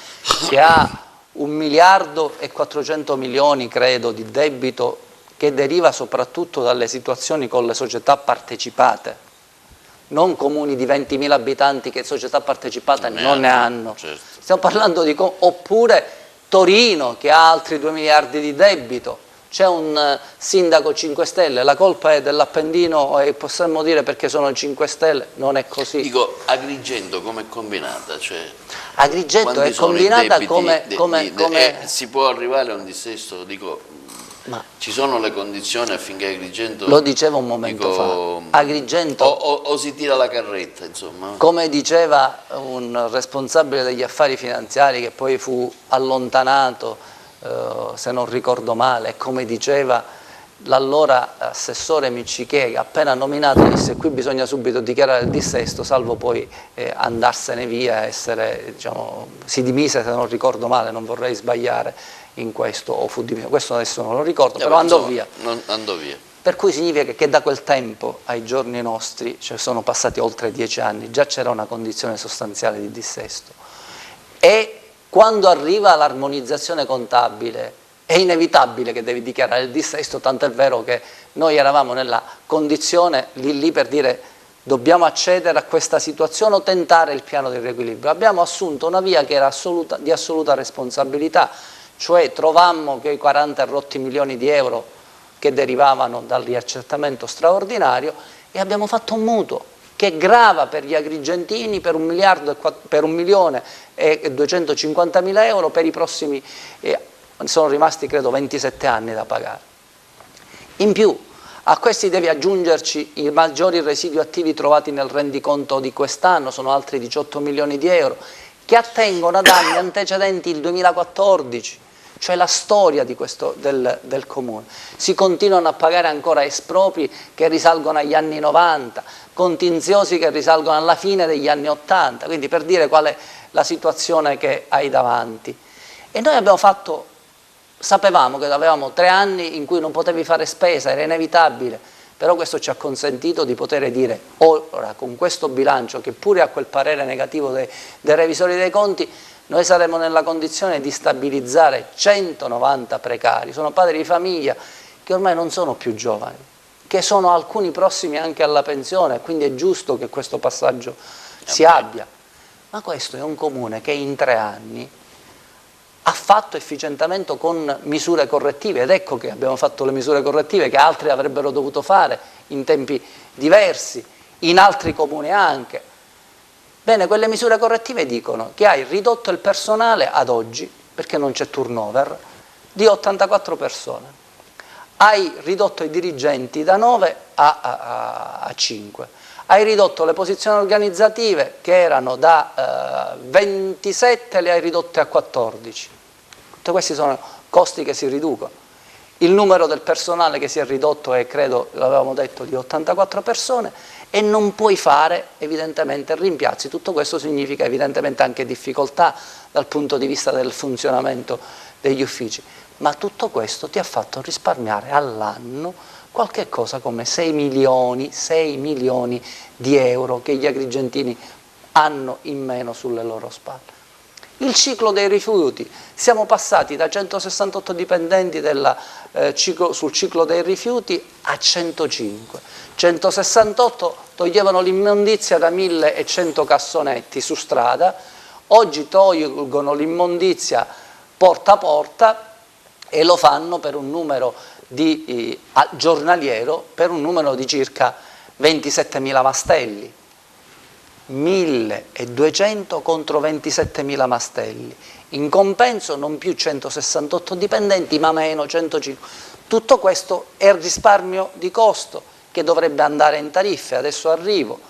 che ha 1 miliardo e 400 milioni, credo, di debito, che deriva soprattutto dalle situazioni con le società partecipate, non comuni di 20.000 abitanti che società partecipate non ne hanno. Certo. Stiamo parlando di... oppure Torino che ha altri 2 miliardi di debito, c'è un sindaco 5 Stelle, la colpa è dell'Appendino e possiamo dire perché sono 5 Stelle, non è così. Dico, Agrigento come è combinata? Cioè, Agrigento è combinata come... si può arrivare a un dissesto, dico... Ma ci sono le condizioni affinché Agrigento... Lo dicevo un momento fa, Agrigento... O si tira la carretta, insomma. Come diceva un responsabile degli affari finanziari che poi fu allontanato, se non ricordo male, come diceva l'allora assessore Miccichè, appena nominato, disse qui bisogna subito dichiarare il dissesto, salvo poi andarsene via, diciamo, si dimise se non ricordo male, non vorrei sbagliare in questo, o fu dimesso, questo adesso non lo ricordo, però andò via. Andò via. Per cui significa che da quel tempo ai giorni nostri, cioè sono passati oltre 10 anni, già c'era una condizione sostanziale di dissesto. E quando arriva l'armonizzazione contabile è inevitabile che devi dichiarare il dissesto, tanto è vero che noi eravamo nella condizione lì per dire dobbiamo accedere a questa situazione o tentare il piano di riequilibrio. Abbiamo assunto una via che era di assoluta responsabilità, cioè trovammo che i 40 rotti milioni di euro che derivavano dal riaccertamento straordinario e abbiamo fatto un mutuo che grava per gli agrigentini per 1.250.000 euro per i prossimi, sono rimasti credo 27 anni da pagare. In più a questi devi aggiungerci i maggiori residui attivi trovati nel rendiconto di quest'anno, sono altri 18 milioni di euro, che attengono ad anni antecedenti il 2014, cioè la storia di del comune. Si continuano a pagare ancora espropri che risalgono agli anni 90, contenziosi che risalgono alla fine degli anni 80, quindi per dire qual è la situazione che hai davanti. E noi abbiamo fatto, sapevamo che avevamo 3 anni in cui non potevi fare spesa, era inevitabile, però questo ci ha consentito di poter dire ora con questo bilancio, che pure ha quel parere negativo dei revisori dei conti, noi saremo nella condizione di stabilizzare 190 precari, sono padri di famiglia che ormai non sono più giovani, che sono alcuni prossimi anche alla pensione, quindi è giusto che questo passaggio si abbia. Ma questo è un comune che in 3 anni ha fatto efficientamento con misure correttive, ed ecco che abbiamo fatto le misure correttive che altri avrebbero dovuto fare in tempi diversi, in altri comuni anche. Bene, quelle misure correttive dicono che hai ridotto il personale ad oggi, perché non c'è turnover, di 84 persone. Hai ridotto i dirigenti da 9 a 5. Hai ridotto le posizioni organizzative che erano da 27, le hai ridotte a 14. Tutti questi sono costi che si riducono. Il numero del personale che si è ridotto è, credo, l'avevamo detto, di 84 persone, e non puoi fare evidentemente rimpiazzi. Tutto questo significa evidentemente anche difficoltà dal punto di vista del funzionamento degli uffici, ma tutto questo ti ha fatto risparmiare all'anno qualche cosa come 6 milioni di euro che gli agrigentini hanno in meno sulle loro spalle. Il ciclo dei rifiuti, siamo passati da 168 dipendenti sul ciclo dei rifiuti a 105, 168 toglievano l'immondizia da 1100 cassonetti su strada, oggi tolgono l'immondizia porta a porta e lo fanno per un numero giornaliero, per un numero di circa 27.000 mastelli. 1.200 contro 27.000 mastelli, in compenso non più 168 dipendenti ma meno 105. Tutto questo è il risparmio di costo che dovrebbe andare in tariffe. Adesso arrivo.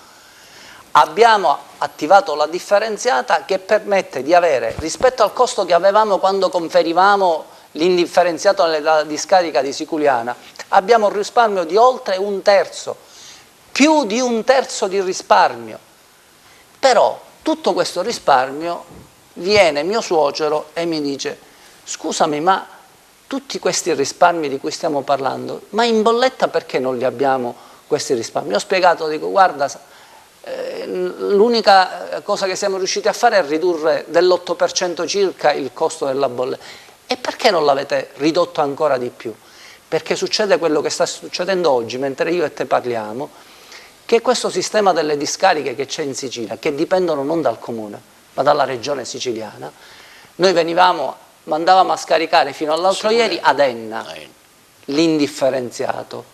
Abbiamo attivato la differenziata che permette di avere, rispetto al costo che avevamo quando conferivamo l'indifferenziato nella discarica di Siculiana, abbiamo un risparmio di oltre un terzo, più di un terzo di risparmio. Però tutto questo risparmio viene mio suocero e mi dice: scusami, ma tutti questi risparmi di cui stiamo parlando, ma in bolletta perché non li abbiamo questi risparmi? Ho spiegato, dico, guarda, l'unica cosa che siamo riusciti a fare è ridurre dell'8% circa il costo della bolletta. E perché non l'avete ridotto ancora di più? Perché succede quello che sta succedendo oggi, mentre io e te parliamo, che questo sistema delle discariche che c'è in Sicilia, che dipendono non dal comune, ma dalla regione siciliana, noi mandavamo a scaricare fino all'altro ieri ad Enna, l'indifferenziato.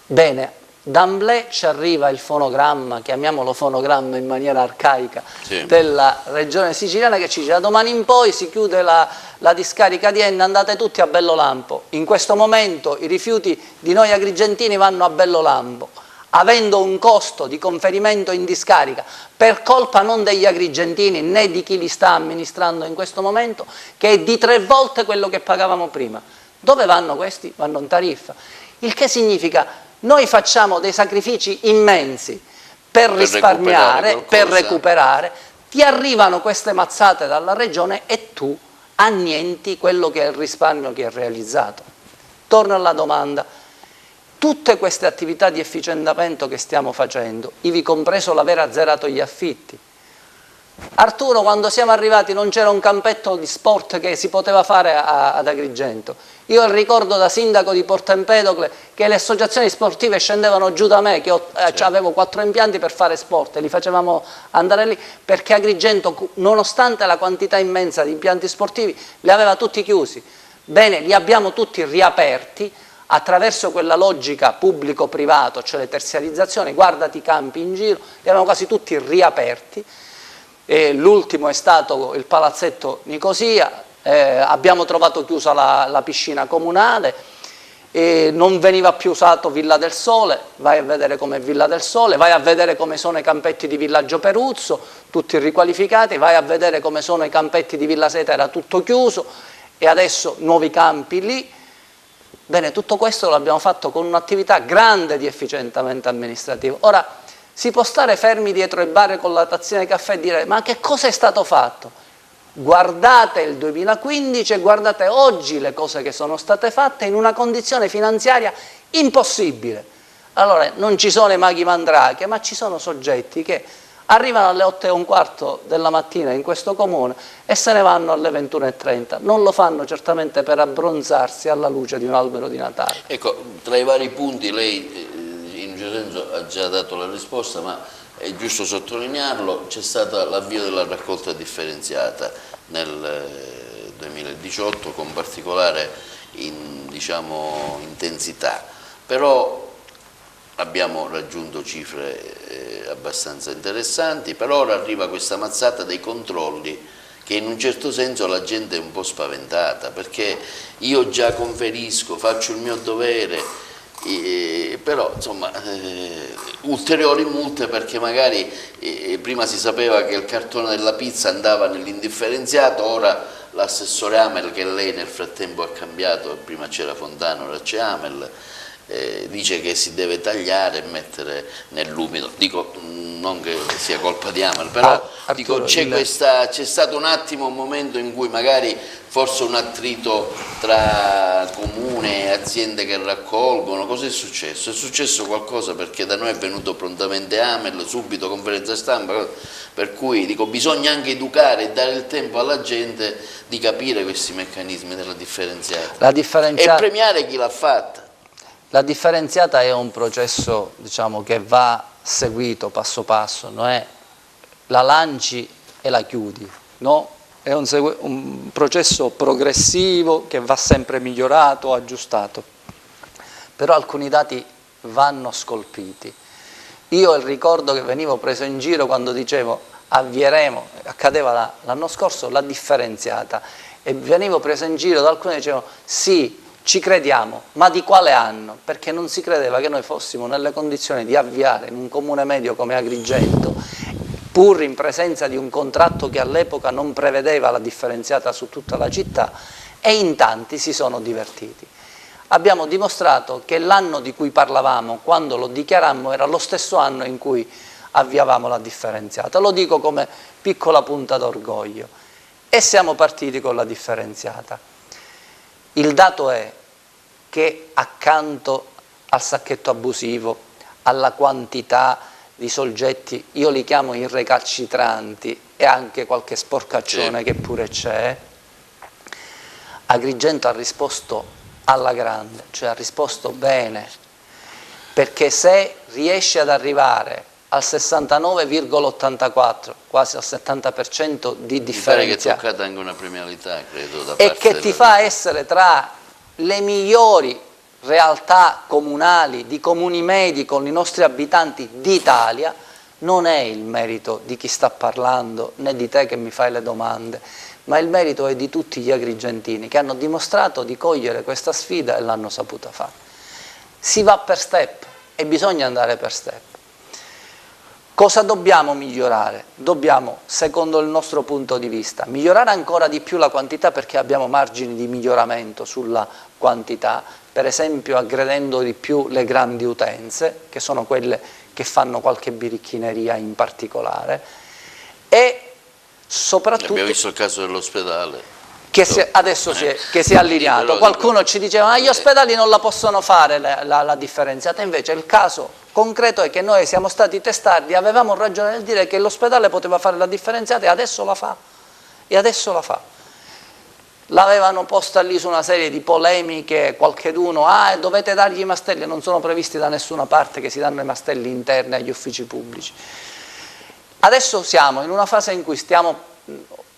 Bene, d'amblè ci arriva il fonogramma, chiamiamolo fonogramma in maniera arcaica, sì, della regione siciliana, che ci dice: da domani in poi si chiude la discarica di Enna, andate tutti a Bellolampo. In questo momento i rifiuti di noi agrigentini vanno a Bellolampo, avendo un costo di conferimento in discarica per colpa non degli agrigentini né di chi li sta amministrando in questo momento, che è di 3 volte quello che pagavamo prima. Dove vanno questi? Vanno in tariffa. Il che significa: noi facciamo dei sacrifici immensi per risparmiare, per recuperare, ti arrivano queste mazzate dalla regione e tu annienti quello che è il risparmio che hai realizzato. Torno alla domanda: tutte queste attività di efficientamento che stiamo facendo, ivi compreso l'aver azzerato gli affitti. Arturo, quando siamo arrivati non c'era un campetto di sport che si poteva fare ad Agrigento. Io ricordo da sindaco di Porto Empedocle che le associazioni sportive scendevano giù da me, che avevo 4 impianti per fare sport e li facevamo andare lì, perché Agrigento, nonostante la quantità immensa di impianti sportivi, li aveva tutti chiusi. Bene, li abbiamo tutti riaperti attraverso quella logica pubblico-privato, cioè le terziarizzazioni. Guardati i campi in giro, li abbiamo quasi tutti riaperti. L'ultimo è stato il palazzetto Nicosia. Abbiamo trovato chiusa la piscina comunale, non veniva più usato Villa del Sole. Vai a vedere com'è Villa del Sole, vai a vedere come sono i campetti di Villaggio Peruzzo, tutti riqualificati, vai a vedere come sono i campetti di Villa Seta, era tutto chiuso, e adesso nuovi campi lì. Bene, tutto questo l'abbiamo fatto con un'attività grande di efficientamento amministrativo. Ora, si può stare fermi dietro i bar con la tazzina di caffè e dire: ma che cosa è stato fatto? Guardate il 2015 e guardate oggi le cose che sono state fatte in una condizione finanziaria impossibile. Allora, non ci sono i maghi mandrache, ma ci sono soggetti che arrivano alle 8:15 della mattina in questo comune e se ne vanno alle 21:30. Non lo fanno certamente per abbronzarsi alla luce di un albero di Natale. Ecco, tra i vari punti lei in un certo senso ha già dato la risposta, ma è giusto sottolinearlo: c'è stato l'avvio della raccolta differenziata nel 2018 con particolare intensità, però abbiamo raggiunto cifre abbastanza interessanti. Per ora arriva questa mazzata dei controlli che in un certo senso la gente è un po' spaventata, perché io già conferisco, faccio il mio dovere, però insomma ulteriori multe, perché magari prima si sapeva che il cartone della pizza andava nell'indifferenziato, ora l'assessore Amel, che lei nel frattempo ha cambiato, prima c'era Fontana, ora c'è Amel, dice che si deve tagliare e mettere nell'umido. Dico, non che sia colpa di Amel, però dico, c'è stato un attimo, un momento in cui magari forse un attrito tra comune e aziende che raccolgono. Cosa è successo? È successo qualcosa, perché da noi è venuto prontamente Amel, subito conferenza stampa, per cui dico, bisogna anche educare e dare il tempo alla gente di capire questi meccanismi della differenziata e premiare chi l'ha fatta. La differenziata è un processo, diciamo, che va seguito passo passo, non è la lanci e la chiudi, no? È un processo progressivo che va sempre migliorato, aggiustato, però alcuni dati vanno scolpiti. Io ricordo che venivo preso in giro quando dicevo avvieremo, accadeva l'anno scorso, la differenziata, e venivo preso in giro da alcuni che dicevano sì, ci crediamo, ma di quale anno? Perché non si credeva che noi fossimo nelle condizioni di avviare in un comune medio come Agrigento, pur in presenza di un contratto che all'epoca non prevedeva la differenziata su tutta la città, e in tanti si sono divertiti. Abbiamo dimostrato che l'anno di cui parlavamo, quando lo dichiarammo, era lo stesso anno in cui avviavamo la differenziata. Lo dico come piccola punta d'orgoglio. E siamo partiti con la differenziata. Il dato è che accanto al sacchetto abusivo, alla quantità di soggetti, io li chiamo i recalcitranti, e anche qualche sporcaccione che pure c'è, Agrigento ha risposto alla grande, cioè ha risposto bene, perché se riesce ad arrivare al 69,84, quasi al 70% di differenza, mi pare che è toccata anche una premialità, credo, da e parte che ti fa essere tra le migliori realtà comunali, di comuni medi con i nostri abitanti d'Italia, non è il merito di chi sta parlando né di te che mi fai le domande, ma il merito è di tutti gli agrigentini che hanno dimostrato di cogliere questa sfida e l'hanno saputa fare. Si va per step e bisogna andare per step. Cosa dobbiamo migliorare? Dobbiamo, secondo il nostro punto di vista, migliorare ancora di più la quantità, perché abbiamo margini di miglioramento sulla quantità, per esempio aggredendo di più le grandi utenze, che sono quelle che fanno qualche birichineria in particolare, e soprattutto... Abbiamo visto il caso dell'ospedale. Che adesso si è allineato. Qualcuno ci diceva ma gli ospedali non la possono fare la differenziata, invece il caso concreto è che noi siamo stati testardi, avevamo ragione nel dire che l'ospedale poteva fare la differenziata e adesso la fa. L'avevano posta lì su una serie di polemiche, qualcheduno, dovete dargli i mastelli, non sono previsti da nessuna parte che si danno i mastelli interni agli uffici pubblici. Adesso siamo in una fase in cui stiamo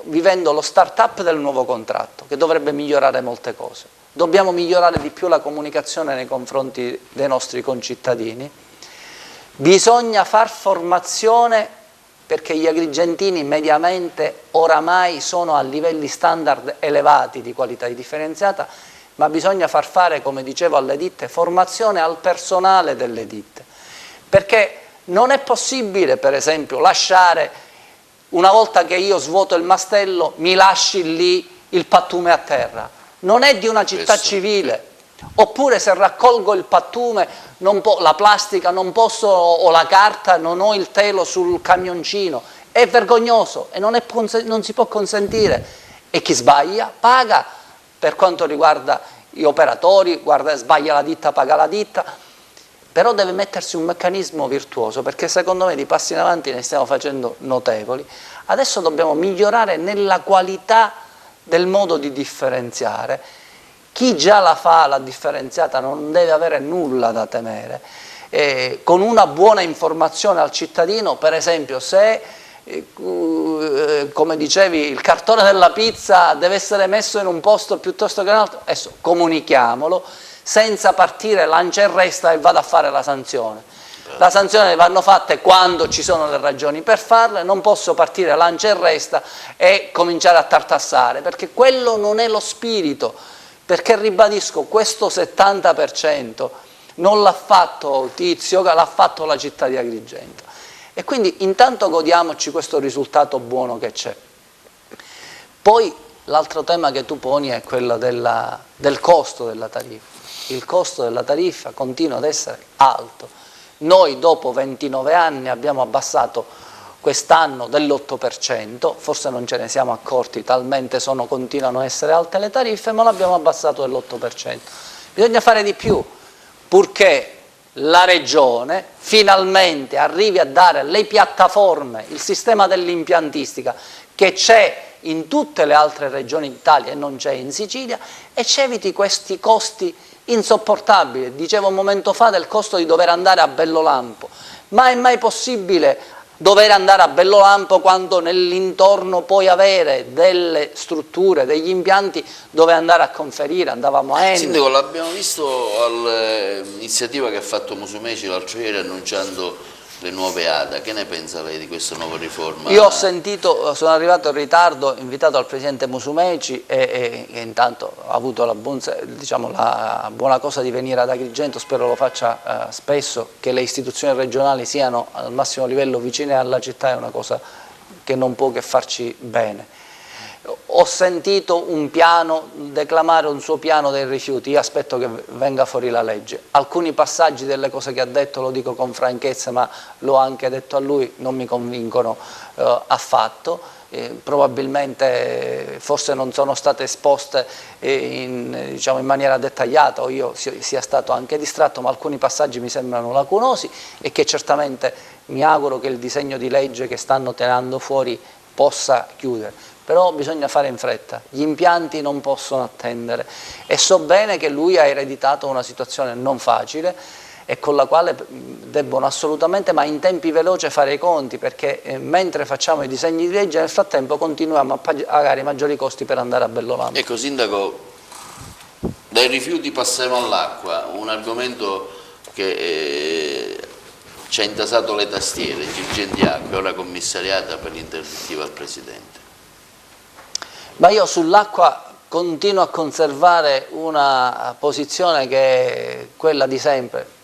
vivendo lo start-up del nuovo contratto, che dovrebbe migliorare molte cose. Dobbiamo migliorare di più la comunicazione nei confronti dei nostri concittadini. Bisogna far formazione, perché gli agrigentini mediamente oramai sono a livelli standard elevati di qualità differenziata, ma bisogna far fare, come dicevo alle ditte, formazione al personale delle ditte, perché non è possibile, per esempio, lasciare, una volta che io svuoto il mastello, mi lasci lì il pattume a terra. Non è di una città civile. Oppure se raccolgo il pattume, la plastica non posso, o la carta, non ho il telo sul camioncino. È vergognoso e non si può consentire. E chi sbaglia paga. Per quanto riguarda gli operatori, sbaglia la ditta, paga la ditta. Però deve mettersi un meccanismo virtuoso, perché secondo me di passi in avanti ne stiamo facendo notevoli. Adesso dobbiamo migliorare nella qualità del modo di differenziare. Chi già la fa la differenziata non deve avere nulla da temere. Con una buona informazione al cittadino, per esempio, se, come dicevi, il cartone della pizza deve essere messo in un posto piuttosto che in un altro, adesso comunichiamolo, senza partire lancia e resta e vado a fare la sanzione. La sanzione vanno fatte quando ci sono le ragioni per farle, non posso partire lancia e resta e cominciare a tartassare, perché quello non è lo spirito, perché ribadisco, questo 70% non l'ha fatto Tizio, l'ha fatto la città di Agrigento. E quindi intanto godiamoci questo risultato buono che c'è. Poi l'altro tema che tu poni è quello del costo della tariffa. Il costo della tariffa continua ad essere alto. Noi dopo 29 anni abbiamo abbassato quest'anno dell'8%, forse non ce ne siamo accorti, talmente continuano a essere alte le tariffe, ma l'abbiamo abbassato dell'8%. Bisogna fare di più, purché la Regione finalmente arrivi a dare le piattaforme, il sistema dell'impiantistica che c'è in tutte le altre regioni d'Italia e non c'è in Sicilia, e ci eviti questi costi insopportabili. Dicevo un momento fa del costo di dover andare a Bellolampo, ma è mai possibile dover andare a Bellolampo quando nell'intorno puoi avere delle strutture, degli impianti dove andare a conferire? Andavamo a Enna. Sindaco, l'abbiamo visto all'iniziativa che ha fatto Musumeci l'altro ieri annunciando le nuove ADA. Che ne pensa lei di questa nuova riforma? Io ho sentito, sono arrivato in ritardo, invitato al Presidente Musumeci e intanto ho avuto la buona cosa di venire ad Agrigento, spero lo faccia spesso, che le istituzioni regionali siano al massimo livello vicine alla città, è una cosa che non può che farci bene. ho sentito un piano, declamare un suo piano dei rifiuti, io aspetto che venga fuori la legge. Alcuni passaggi delle cose che ha detto, lo dico con franchezza, ma l'ho anche detto a lui, non mi convincono affatto. Probabilmente forse non sono state esposte diciamo, in maniera dettagliata, o io sia stato anche distratto, ma alcuni passaggi mi sembrano lacunosi e che certamente mi auguro che il disegno di legge che stanno tenendo fuori possa chiudere. Però bisogna fare in fretta, gli impianti non possono attendere e so bene che lui ha ereditato una situazione non facile e con la quale debbono assolutamente, ma in tempi veloci, fare i conti, perché mentre facciamo i disegni di legge nel frattempo continuiamo a pagare i maggiori costi per andare a Bellolampo. Ecco Sindaco, dai rifiuti passiamo all'acqua, un argomento che ci ha intasato le tastiere. Girgenti Acque, ora commissariata per l'interdittiva al Presidente. Ma io sull'acqua continuo a conservare una posizione che è quella di sempre.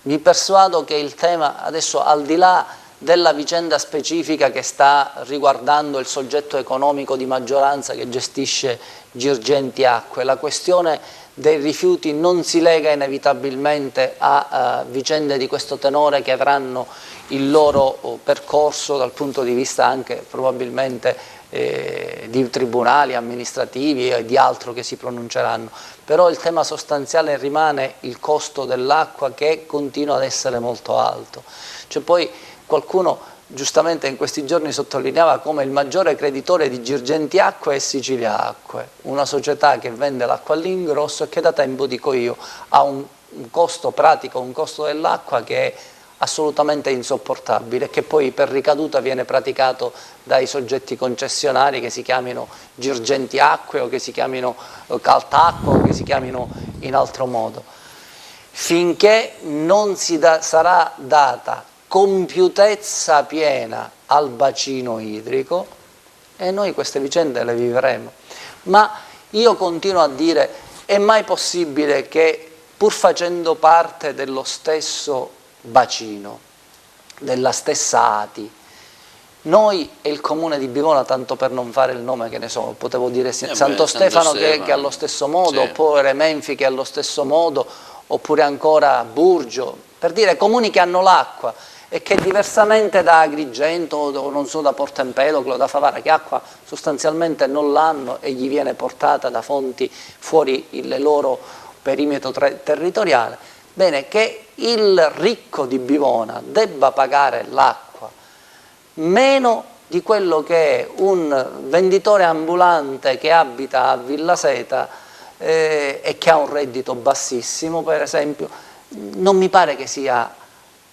Mi persuado che il tema, adesso al di là della vicenda specifica che sta riguardando il soggetto economico di maggioranza che gestisce Girgenti Acque, la questione dei rifiuti non si lega inevitabilmente a vicende di questo tenore che avranno il loro percorso dal punto di vista anche probabilmente di tribunali amministrativi e di altro che si pronunceranno, però il tema sostanziale rimane il costo dell'acqua che continua ad essere molto alto. Cioè poi qualcuno giustamente in questi giorni sottolineava come il maggiore creditore di Girgenti Acque è Sicilia Acque, una società che vende l'acqua all'ingrosso e che da tempo, dico io, ha un costo pratico, un costo dell'acqua che è assolutamente insopportabile, che poi per ricaduta viene praticato dai soggetti concessionari che si chiamino Girgenti Acque o che si chiamino Caltacqua o che si chiamino in altro modo. Finché non sarà data compiutezza piena al bacino idrico, e noi queste vicende le vivremo. Ma io continuo a dire, è mai possibile che pur facendo parte dello stesso bacino, della stessa ATI, noi e il comune di Bivona, tanto per non fare il nome, che ne so, potevo dire Santo Stefano che allo stesso modo, sì, oppure Menfi che allo stesso modo, oppure ancora Burgio, per dire comuni che hanno l'acqua e che diversamente da Agrigento o non so da Porto Empedocle o da Favara, che acqua sostanzialmente non l'hanno e gli viene portata da fonti fuori il loro perimetro territoriale. Bene, che il ricco di Bivona debba pagare l'acqua meno di quello che è un venditore ambulante che abita a Villa Seta e che ha un reddito bassissimo, per esempio, non mi pare che sia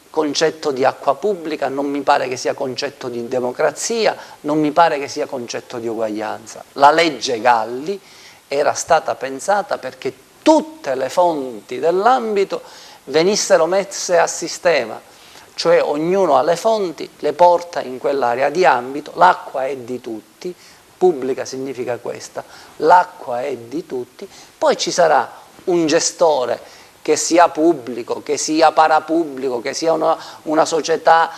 concetto di acqua pubblica, non mi pare che sia concetto di democrazia, non mi pare che sia concetto di uguaglianza. La legge Galli era stata pensata perché tutte le fonti dell'ambito venissero messe a sistema, cioè ognuno ha le fonti, le porta in quell'area di ambito, l'acqua è di tutti, pubblica significa questa, l'acqua è di tutti, poi ci sarà un gestore che sia pubblico, che sia parapubblico, che sia una società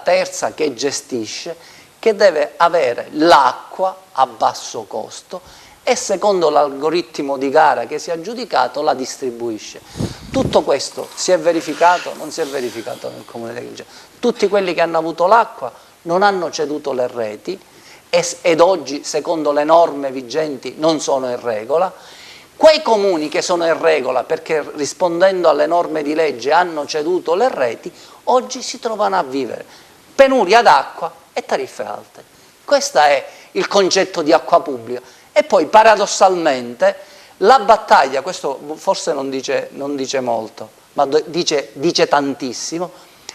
terza che gestisce, che deve avere l'acqua a basso costo e secondo l'algoritmo di gara che si è aggiudicato la distribuisce. Tutto questo si è verificato? Non si è verificato nel comune di Agrigento. Tutti quelli che hanno avuto l'acqua non hanno ceduto le reti ed oggi, secondo le norme vigenti, non sono in regola. Quei comuni che sono in regola perché rispondendo alle norme di legge hanno ceduto le reti, oggi si trovano a vivere penuria d'acqua e tariffe alte. Questo è il concetto di acqua pubblica. E poi paradossalmente la battaglia, questo forse non dice molto, ma dice tantissimo,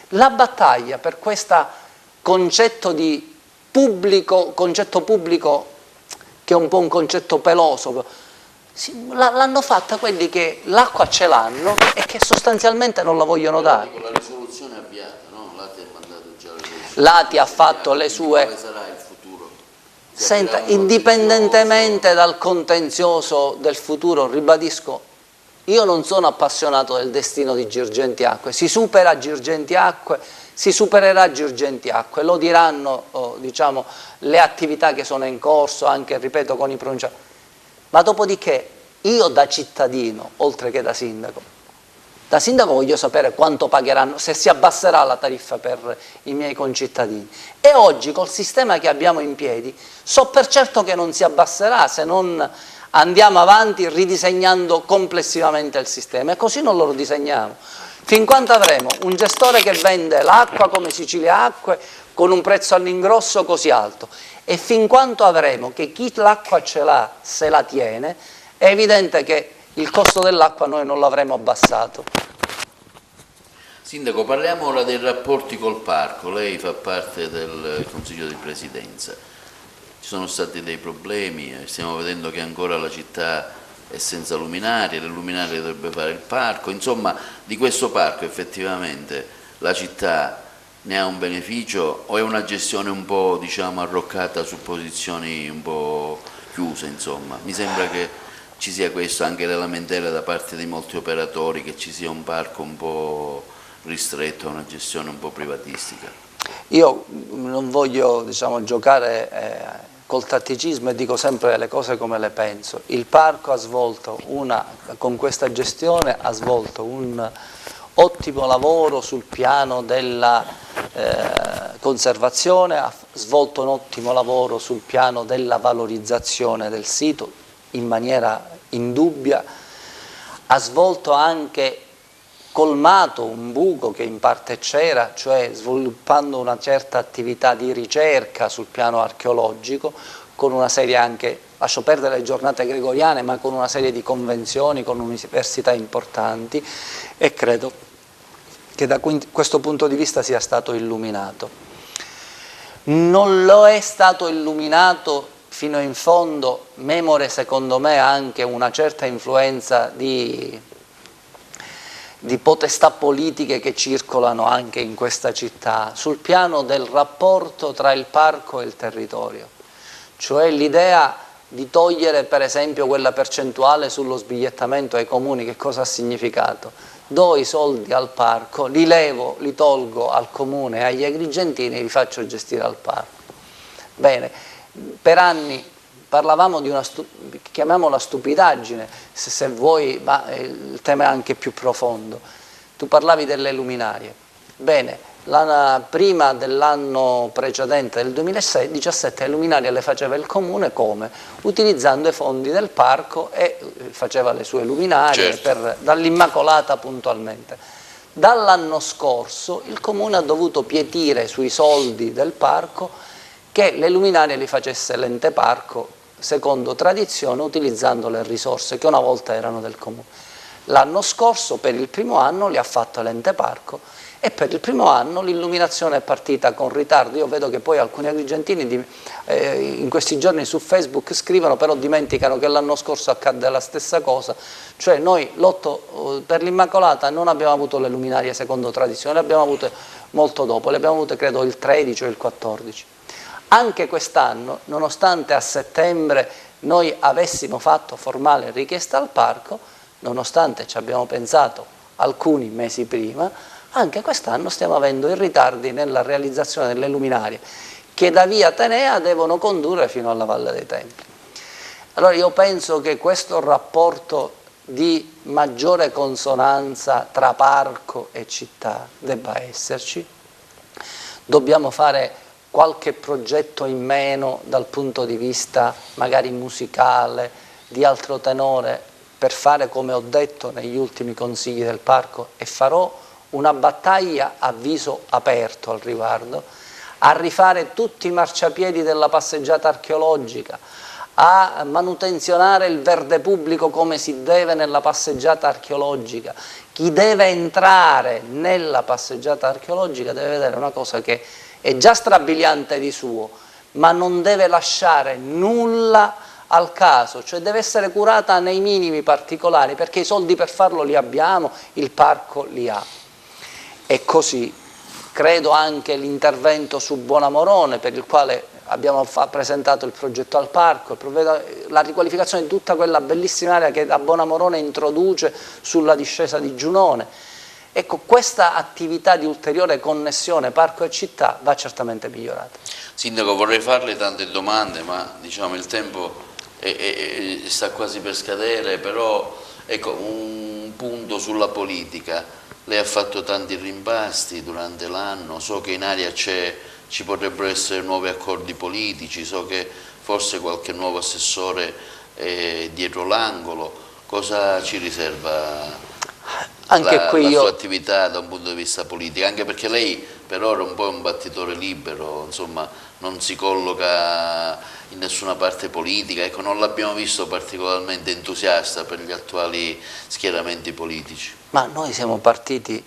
la battaglia per questo concetto pubblico che è un po' un concetto peloso, l'hanno fatta quelli che l'acqua ce l'hanno e che sostanzialmente non la vogliono dare. La risoluzione avviata, no? L'ATI ha mandato già la risoluzione. L'ATI ha fatto le sue... Quale sarà il futuro? Senta, indipendentemente dal contenzioso del futuro, ribadisco, Io non sono appassionato del destino di Girgenti Acque, si supera Girgenti Acque, si supererà Girgenti Acque, lo diranno diciamo, le attività che sono in corso, anche ripeto con i pronunciati, ma dopodiché io da cittadino, oltre che da sindaco voglio sapere quanto pagheranno, se si abbasserà la tariffa per i miei concittadini. E oggi col sistema che abbiamo in piedi so per certo che non si abbasserà se non andiamo avanti ridisegnando complessivamente il sistema, e così non lo disegniamo. Fin quando avremo un gestore che vende l'acqua come Sicilia Acque con un prezzo all'ingrosso così alto, e fin quando avremo che chi l'acqua ce l'ha se la tiene, è evidente che il costo dell'acqua noi non l'avremo abbassato. Sindaco, parliamo ora dei rapporti col parco. Lei fa parte del Consiglio di Presidenza. Ci sono stati dei problemi, stiamo vedendo che ancora la città è senza luminarie, le luminarie dovrebbe fare il parco, insomma di questo parco effettivamente la città ne ha un beneficio o è una gestione un po' diciamo arroccata su posizioni un po' chiuse, insomma? Mi sembra che ci sia questo, anche le lamentele da parte di molti operatori, che ci sia un parco un po' ristretto, una gestione un po' privatistica. Io non voglio diciamo, giocare col tatticismo e dico sempre le cose come le penso. Il parco ha svolto con questa gestione ha svolto un ottimo lavoro sul piano della conservazione, ha svolto un ottimo lavoro sul piano della valorizzazione del sito in maniera indubbia, ha svolto anche, colmato un buco che in parte c'era, cioè sviluppando una certa attività di ricerca sul piano archeologico, con una serie anche, lascio perdere le giornate gregoriane, ma con una serie di convenzioni con università importanti, e credo che da questo punto di vista sia stato illuminato. Non lo è stato illuminato fino in fondo, memore secondo me anche una certa influenza di potestà politiche che circolano anche in questa città, sul piano del rapporto tra il parco e il territorio, cioè l'idea di togliere per esempio quella percentuale sullo sbigliettamento ai comuni. Che cosa ha significato? Do i soldi al parco, li levo, li tolgo al comune e agli agrigentini e li faccio gestire al parco. Bene, per anni parlavamo di una, chiamiamola stupidaggine, se vuoi, ma il tema è anche più profondo. Tu parlavi delle luminarie. Bene, prima dell'anno precedente, del 2017, le luminarie le faceva il comune come? Utilizzando i fondi del parco, e faceva le sue luminarie, certo, dall'Immacolata puntualmente. Dall'anno scorso il comune ha dovuto pietire sui soldi del parco che le luminarie li facesse l'ente parco secondo tradizione, utilizzando le risorse che una volta erano del comune. L'anno scorso per il primo anno li ha fatto l'ente parco, e per il primo anno l'illuminazione è partita con ritardo. Io vedo che poi alcuni agrigentini in questi giorni su Facebook scrivono, però dimenticano che l'anno scorso accadde la stessa cosa, cioè noi l'8 per l'Immacolata non abbiamo avuto le luminarie secondo tradizione, le abbiamo avute molto dopo, le abbiamo avute credo il 13 o il 14. Anche quest'anno, nonostante a settembre noi avessimo fatto formale richiesta al parco, nonostante ci abbiamo pensato alcuni mesi prima, anche quest'anno stiamo avendo i ritardi nella realizzazione delle luminarie che da via Atenea devono condurre fino alla Valle dei Templi. Allora io penso che questo rapporto di maggiore consonanza tra parco e città debba esserci. Dobbiamo fare qualche progetto in meno dal punto di vista magari musicale, di altro tenore, per fare, come ho detto negli ultimi consigli del parco, e farò una battaglia a viso aperto al riguardo, a rifare tutti i marciapiedi della passeggiata archeologica, a manutenzionare il verde pubblico come si deve nella passeggiata archeologica. Chi deve entrare nella passeggiata archeologica deve vedere una cosa che è già strabiliante di suo, ma non deve lasciare nulla al caso, cioè deve essere curata nei minimi particolari, perché i soldi per farlo li abbiamo, il parco li ha. E così credo anche l'intervento su Buonamorone, per il quale abbiamo presentato il progetto al parco, la riqualificazione di tutta quella bellissima area che da Bonamorone introduce sulla discesa di Giunone. Ecco, questa attività di ulteriore connessione parco e città va certamente migliorata. Sindaco, vorrei farle tante domande, ma diciamo il tempo sta quasi per scadere, però ecco, un punto sulla politica. Lei ha fatto tanti rimpasti durante l'anno, so che in aria ci potrebbero essere nuovi accordi politici, so che forse qualche nuovo assessore è dietro l'angolo. Cosa ci riserva la sua attività da un punto di vista politico? Anche perché lei per ora un po' è un battitore libero, insomma non si colloca in nessuna parte politica, ecco, non l'abbiamo visto particolarmente entusiasta per gli attuali schieramenti politici. Ma noi siamo partiti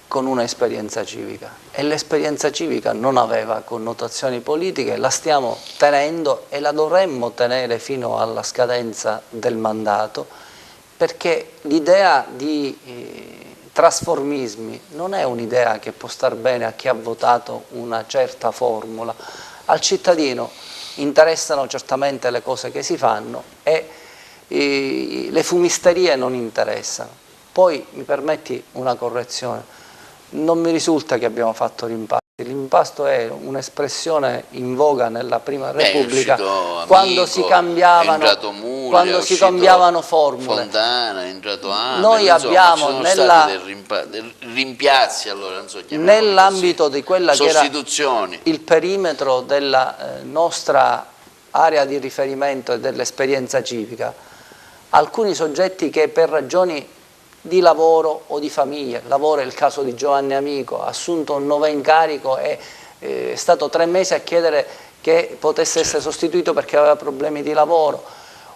con un'esperienza civica e l'esperienza civica non aveva connotazioni politiche, la stiamo tenendo e la dovremmo tenere fino alla scadenza del mandato, perché l'idea di trasformismi non è un'idea che può star bene a chi ha votato una certa formula. Al cittadino interessano certamente le cose che si fanno e le fumisterie non interessano. Poi mi permetti una correzione, non mi risulta che abbiamo fatto rimpasti, l'impasto è un'espressione in voga nella Prima Repubblica, quando si cambiavano, Muglia, quando si cambiavano formule. Fontana, è entrato Amel, noi abbiamo rimpiazzi, allora, non so, nell'ambito di quella che era il perimetro della nostra area di riferimento e dell'esperienza civica, alcuni soggetti che per ragioni di lavoro o di famiglia, lavoro è il caso di Giovanni Amico, ha assunto un nuovo incarico e è stato 3 mesi a chiedere che potesse essere sostituito perché aveva problemi di lavoro.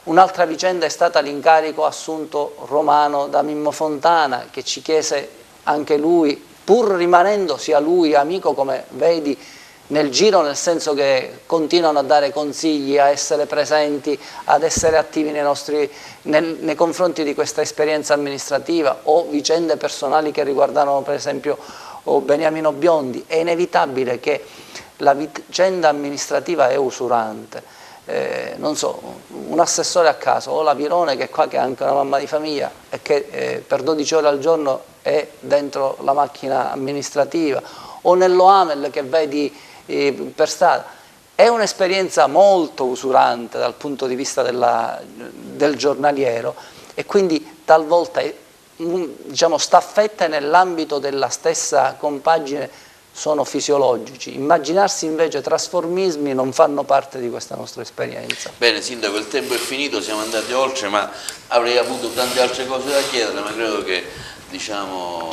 Un'altra vicenda è stata l'incarico assunto romano da Mimmo Fontana, che ci chiese anche lui, pur rimanendo sia lui amico, come vedi, nel giro, nel senso che continuano a dare consigli, a essere presenti, ad essere attivi nei confronti di questa esperienza amministrativa o vicende personali che riguardano per esempio Beniamino Biondi. È inevitabile che la vicenda amministrativa è usurante. Non so, un assessore a caso o la Virone che è qua, che è anche una mamma di famiglia e che per 12 ore al giorno è dentro la macchina amministrativa, o nello Amel che vedi per strada, è un'esperienza molto usurante dal punto di vista del giornaliero, e quindi talvolta diciamo, staffette nell'ambito della stessa compagine sono fisiologici. Immaginarsi invece trasformismi non fanno parte di questa nostra esperienza. Bene Sindaco, il tempo è finito, siamo andati oltre, ma avrei avuto tante altre cose da chiedere, ma credo che ci saranno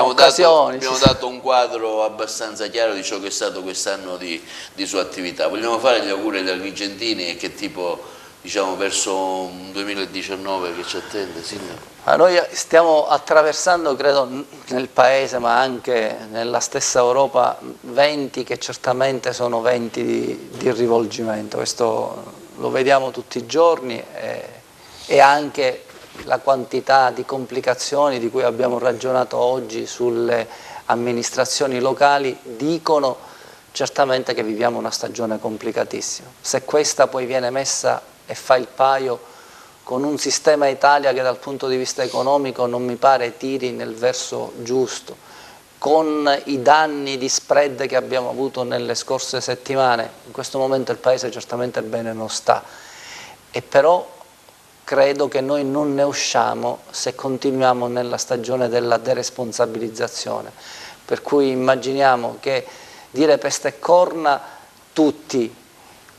occasioni. Abbiamo dato un quadro abbastanza chiaro di ciò che è stato quest'anno di sua attività. Vogliamo fare gli auguri agli agrigentini e che tipo, diciamo, verso un 2019 che ci attende, Sindaco? Ma noi stiamo attraversando, credo, nel Paese, ma anche nella stessa Europa, venti che certamente sono venti di rivolgimento. Questo lo vediamo tutti i giorni e anche la quantità di complicazioni di cui abbiamo ragionato oggi sulle amministrazioni locali dicono certamente che viviamo una stagione complicatissima. Se questa poi viene messa e fa il paio con un sistema Italia che dal punto di vista economico non mi pare tiri nel verso giusto, con i danni di spread che abbiamo avuto nelle scorse settimane, in questo momento il Paese certamente bene non sta, e però credo che noi non ne usciamo se continuiamo nella stagione della deresponsabilizzazione, per cui immaginiamo che dire peste e corna tutti,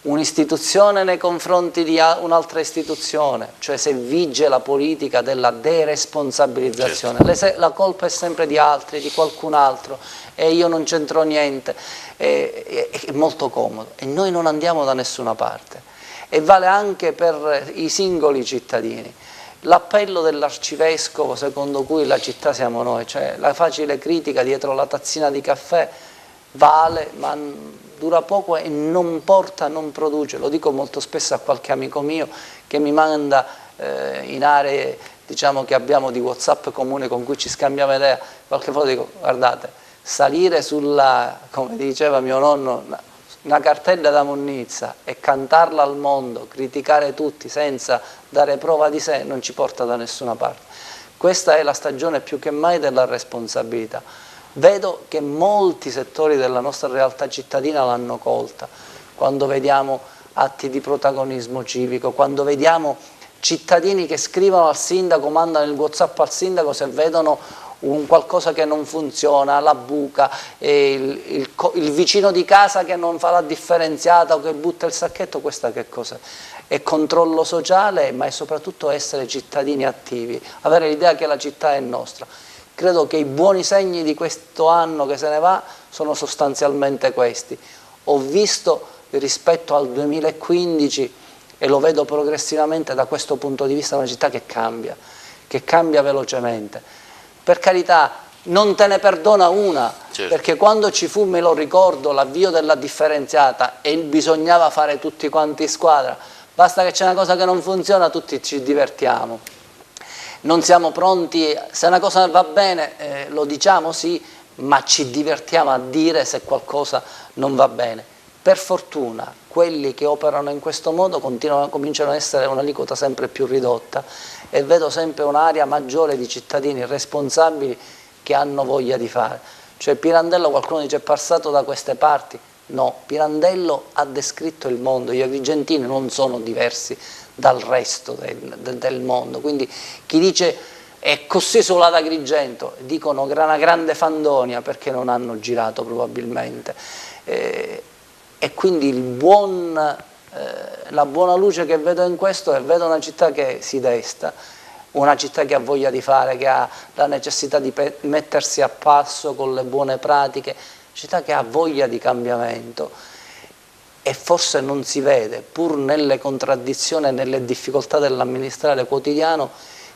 un'istituzione nei confronti di un'altra istituzione, cioè se vige la politica della deresponsabilizzazione, certo, la colpa è sempre di altri, di qualcun altro e io non c'entro niente, è molto comodo e noi non andiamo da nessuna parte. E vale anche per i singoli cittadini. L'appello dell'arcivescovo secondo cui la città siamo noi, cioè la facile critica dietro la tazzina di caffè, vale, ma dura poco e non porta, non produce. Lo dico molto spesso a qualche amico mio che mi manda in aree, diciamo, che abbiamo di WhatsApp comune con cui ci scambiamo idea, qualche volta dico, guardate, salire sulla, come diceva mio nonno, una cartella da monnezza e cantarla al mondo, criticare tutti senza dare prova di sé, non ci porta da nessuna parte. Questa è la stagione più che mai della responsabilità. Vedo che molti settori della nostra realtà cittadina l'hanno colta, quando vediamo atti di protagonismo civico, quando vediamo cittadini che scrivono al sindaco, mandano il WhatsApp al sindaco se vedono un qualcosa che non funziona, la buca, il vicino di casa che non fa la differenziata o che butta il sacchetto. Questa che cos'è? È controllo sociale, ma è soprattutto essere cittadini attivi, avere l'idea che la città è nostra. Credo che i buoni segni di questo anno che se ne va sono sostanzialmente questi. Ho visto rispetto al 2015, e lo vedo progressivamente da questo punto di vista, una città che cambia velocemente. Per carità, non te ne perdona una, certo, perché quando ci fu, me lo ricordo, l'avvio della differenziata e bisognava fare tutti quanti squadra, basta che c'è una cosa che non funziona, tutti ci divertiamo. Non siamo pronti, se una cosa va bene lo diciamo sì, ma ci divertiamo a dire se qualcosa non va bene. Per fortuna quelli che operano in questo modo cominciano ad essere un'aliquota sempre più ridotta e vedo sempre un'area maggiore di cittadini responsabili che hanno voglia di fare. Cioè Pirandello, qualcuno dice, è passato da queste parti? No, Pirandello ha descritto il mondo, gli agrigentini non sono diversi dal resto del mondo, quindi chi dice è così solo ad Agrigento, dicono una grande fandonia perché non hanno girato probabilmente. E quindi la buona luce che vedo in questo è vedo una città che si desta, una città che ha voglia di fare, che ha la necessità di mettersi a passo con le buone pratiche, città che ha voglia di cambiamento e forse non si vede, pur nelle contraddizioni e nelle difficoltà dell'amministrare quotidiano,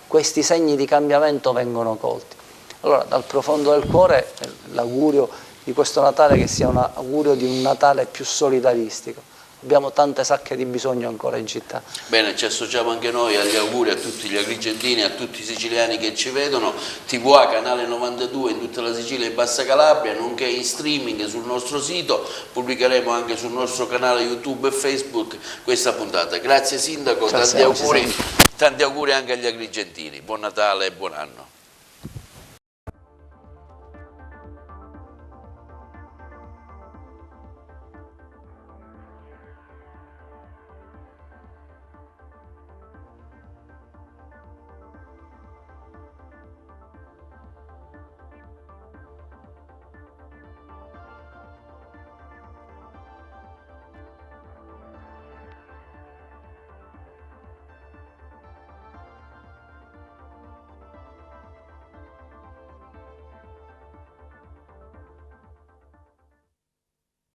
questi segni di cambiamento vengono colti. Allora, dal profondo del cuore l'augurio di questo Natale che sia un augurio di un Natale più solidaristico. Abbiamo tante sacche di bisogno ancora in città. Bene, ci associamo anche noi agli auguri a tutti gli agrigentini, a tutti i siciliani che ci vedono. TVA canale 92 in tutta la Sicilia e Bassa Calabria, nonché in streaming sul nostro sito. Pubblicheremo anche sul nostro canale YouTube e Facebook questa puntata. Grazie Sindaco, tanti auguri anche agli agrigentini. Buon Natale e buon anno.